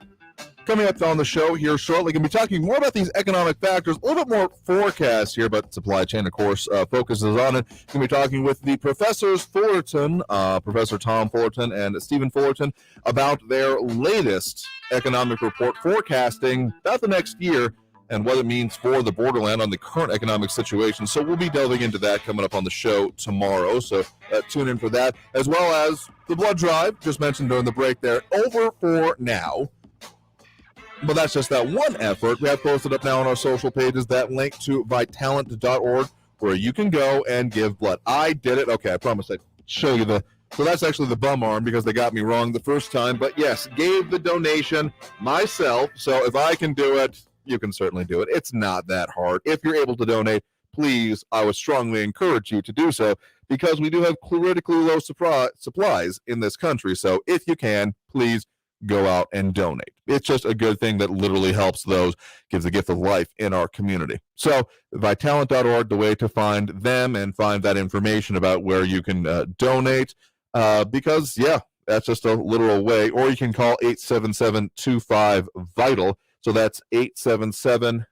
Coming up on the show here shortly, going to be talking more about these economic factors, a little bit more forecast here, but supply chain, of course, focuses on it. Going to be talking with the professors Fullerton, Professor Tom Fullerton and Stephen Fullerton, about their latest economic report forecasting about the next year and what it means for the Borderland on the current economic situation. So we'll be delving into that coming up on the show tomorrow. So tune in for that, as well as the blood drive, just mentioned during the break there, over for now. But that's just that one effort. We have posted up now on our social pages that link to vitalent.org where you can go and give blood. I did it. Okay, I promise I'd show you the... So that's actually the bum arm because they got me wrong the first time. But yes, gave the donation myself. So if I can do it, you can certainly do it. It's not that hard. If you're able to donate, please, I would strongly encourage you to do so because we do have critically low supplies in this country. So if you can, please go out and donate. It's just a good thing that literally helps those, gives the gift of life in our community. So vitalent.org, the way to find them and find that information about where you can donate because, yeah, that's just a literal way. Or you can call 877-25-VITAL. So that's 877-25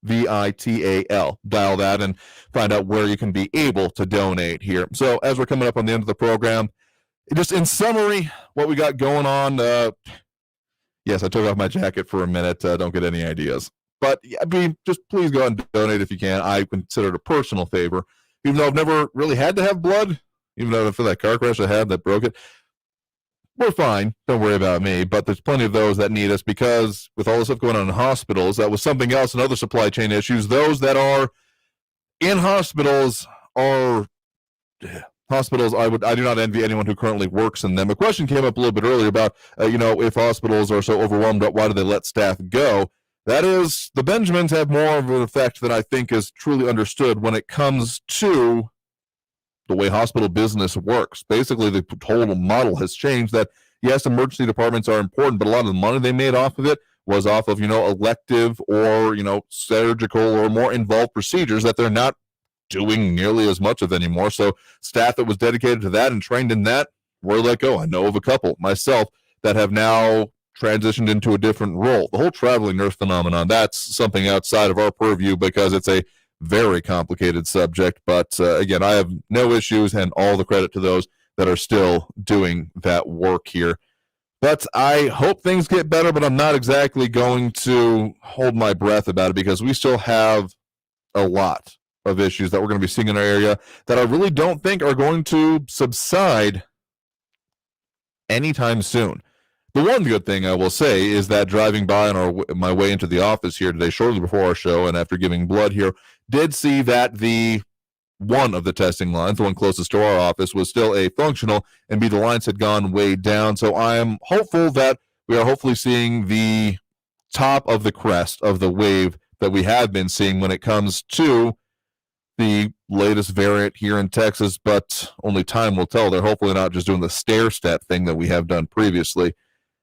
VITAL. Dial that and find out where you can be able to donate here. So as we're coming up on the end of the program, just in summary, what we got going on. Yes, I took off my jacket for a minute. Don't get any ideas. But I mean, just please go and donate if you can. I consider it a personal favor. Even though I've never really had to have blood, even though for that car crash I had that broke it, we're fine. Don't worry about me. But there's plenty of those that need us because with all the stuff going on in hospitals, that was something else and other supply chain issues. Those that are in hospitals are hospitals. I do not envy anyone who currently works in them. A question came up a little bit earlier about, if hospitals are so overwhelmed, why do they let staff go? That is, the Benjamins have more of an effect than I think is truly understood when it comes to the way hospital business works. Basically, the total model has changed that, yes, emergency departments are important, but a lot of the money they made off of it was off of, elective or, surgical or more involved procedures that they're not doing nearly as much of anymore. So staff that was dedicated to that and trained in that were let go. I know of a couple myself that have now transitioned into a different role. The whole traveling nurse phenomenon, that's something outside of our purview because it's a very complicated subject. But again, I have no issues and all the credit to those that are still doing that work here. But I hope things get better, but I'm not exactly going to hold my breath about it because we still have a lot of issues that we're going to be seeing in our area that I really don't think are going to subside anytime soon. The one good thing I will say is that driving by on my way into the office here today, shortly before our show and after giving blood here, did see that the one of the testing lines, the one closest to our office, was still a functional, and the lines had gone way down. So I am hopeful that we are hopefully seeing the top of the crest of the wave that we have been seeing when it comes to the latest variant here in Texas, but only time will tell. They're hopefully not just doing the stair-step thing that we have done previously.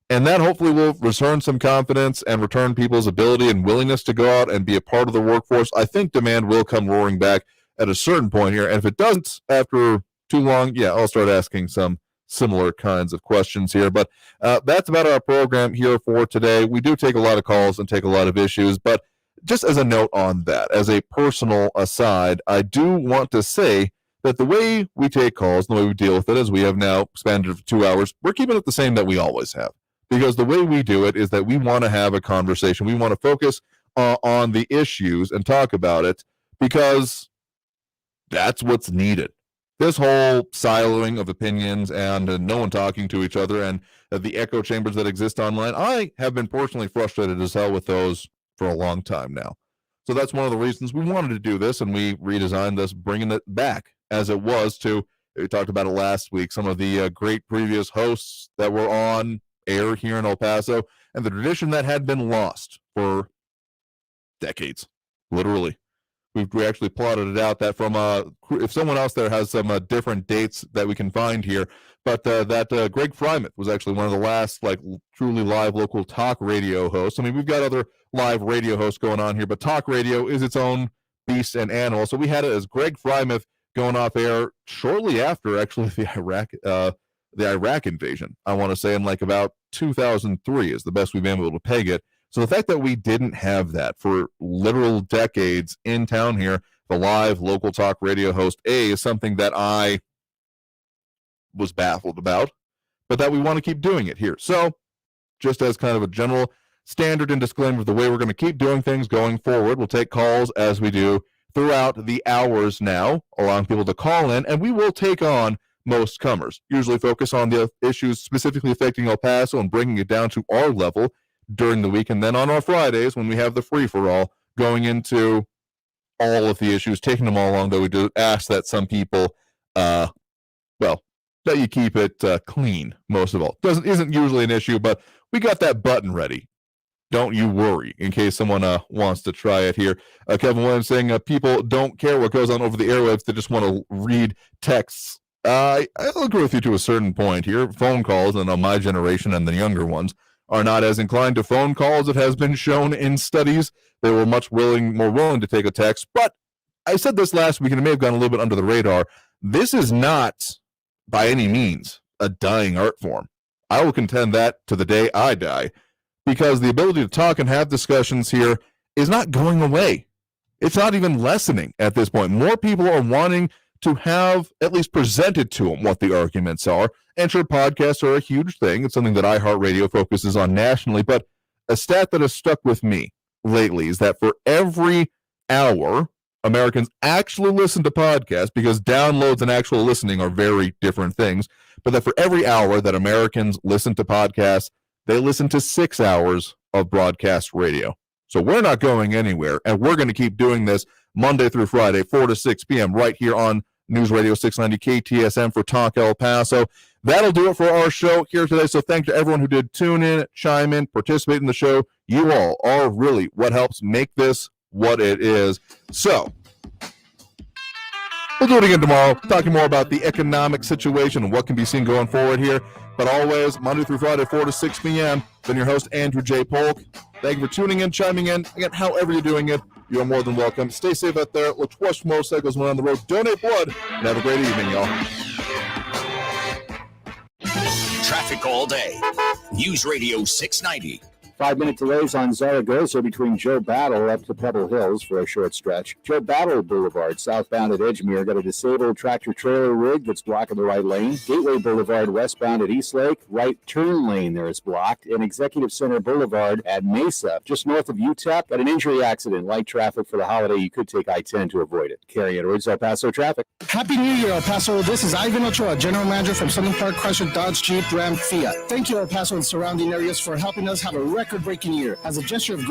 And that hopefully will return some confidence and return people's ability and willingness to go out and be a part of the workforce. I think demand will come roaring back at a certain point here. And if it doesn't after too long, I'll start asking some similar kinds of questions here. But that's about our program here for today. We do take a lot of calls and take a lot of issues, but just as a note on that, as a personal aside, I do want to say that the way we take calls, the way we deal with it, as we have now expanded for 2 hours, we're keeping it the same that we always have. Because the way we do it is that we want to have a conversation. We want to focus on the issues and talk about it because that's what's needed. This whole siloing of opinions and no one talking to each other and the echo chambers that exist online, I have been personally frustrated as hell with those for a long time now. So that's one of the reasons we wanted to do this, and we redesigned this, bringing it back as it was to, we talked about it last week, some of the great previous hosts that were on air here in El Paso, and the tradition that had been lost for decades, literally. We actually plotted it out that from if someone else there has some different dates that we can find here, but that Greg Frymuth was actually one of the last truly live local talk radio hosts. I mean, we've got other live radio hosts going on here, but talk radio is its own beast and animal. So we had it as Greg Frymuth going off air shortly after actually the Iraq invasion. I want to say in about 2003 is the best we've been able to peg it. So the fact that we didn't have that for literal decades in town here, the live local talk radio host is something that I was baffled about, but that we want to keep doing it here. So just as kind of a general standard and disclaimer of the way we're going to keep doing things going forward, we'll take calls as we do throughout the hours now, allowing people to call in, and we will take on most comers, usually focus on the issues specifically affecting El Paso and bringing it down to our level during the week. And then on our Fridays, when we have the free-for-all, going into all of the issues, taking them all along, though we do ask that some people, that you keep it clean, most of all. Isn't usually an issue, but we got that button ready. Don't you worry, in case someone wants to try it here. Kevin Williams saying people don't care what goes on over the airwaves. They just want to read texts. I'll agree with you to a certain point here. Phone calls, and my generation and the younger ones, are not as inclined to phone calls. It has been shown in studies. They were more willing to take a text. But I said this last week, and it may have gone a little bit under the radar. This is not, by any means, a dying art form. I will contend that to the day I die, because the ability to talk and have discussions here is not going away. it's not even lessening at this point. More people are wanting to have at least presented to them what the arguments are. And sure, podcasts are a huge thing. It's something that iHeartRadio focuses on nationally. But a stat that has stuck with me lately is that for every hour Americans actually listen to podcasts, because downloads and actual listening are very different things, but that for every hour that Americans listen to podcasts, they listen to 6 hours of broadcast radio. So we're not going anywhere, and we're going to keep doing this Monday through Friday, 4 to 6 p.m. right here on News Radio 690 KTSM for Talk El Paso. That'll do it for our show here today. So thank you to everyone who did tune in, chime in, participate in the show. You all are really what helps make this what it is. So we'll do it again tomorrow, talking more about the economic situation and what can be seen going forward here. But always, Monday through Friday, 4 to 6 p.m. Been your host, Andrew J. Polk. Thank you for tuning in, chiming in. Again, however you're doing it, you're more than welcome. Stay safe out there. Let's watch motorcycles when on the road. Donate blood. And have a great evening, y'all. Traffic all day. News Radio 690. 5-minute delays on Zaragoza between Joe Battle up to Pebble Hills for a short stretch. Joe Battle Boulevard, southbound at Edgemere, got a disabled tractor-trailer rig that's blocking the right lane. Gateway Boulevard, westbound at Eastlake, right turn lane there is blocked. And Executive Center Boulevard at Mesa, just north of UTEP, got an injury accident. Light traffic for the holiday. You could take I-10 to avoid it. Carry Edwards, El Paso traffic. Happy New Year, El Paso. This is Ivan Ochoa, General Manager from Southern Park Chrysler Dodge Jeep Ram Fiat. Thank you, El Paso and surrounding areas, for helping us have a record-breaking year. As a gesture of